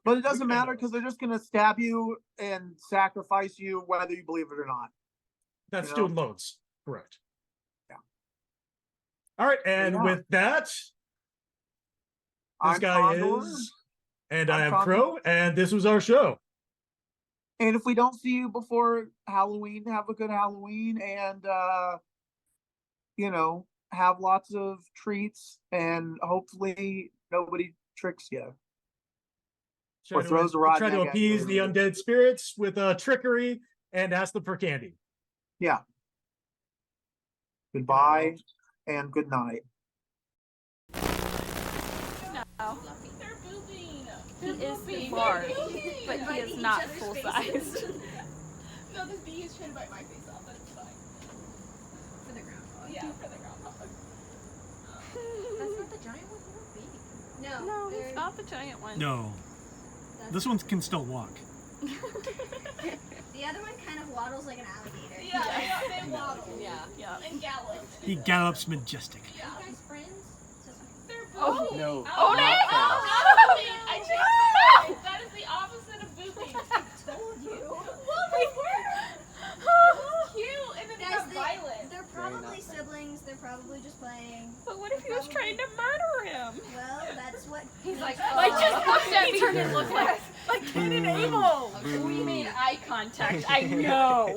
But it doesn't matter because they're just going to stab you and sacrifice you whether you believe it or not. That's student loans. Correct. Yeah. All right. And with that, this guy Condor. is, and I am Crow, and this was our show. And if we don't see you before Halloween, have a good Halloween and, have lots of treats and hopefully nobody tricks you. Or throws a rod. Try to appease the undead spirits with trickery and ask them for candy. Yeah. Goodbye and good night. No. He is large, but he is not full-sized. No, this bee is trying to bite my face off, but it's fine. For the groundhog. Yeah, for the groundhog. That's not the giant one, what a baby. No, it's not the giant one. No. This one can still walk. The other one kind of waddles like an alligator. Yeah, they waddle. Yeah. And gallop. He gallops majestic. Yeah. Are you guys friends? They're Oh, booping. no. Oh, no. not booping. I changed my mind. That is the opposite of booping. I told you. Well, they were. Cute, and then they Guys, got violent. They're probably siblings. They're probably just playing. But what if he was trying to murder him? Well, that's what He's like, like just looked at me. He turned and looked like Cain and Abel. We made eye contact. I know.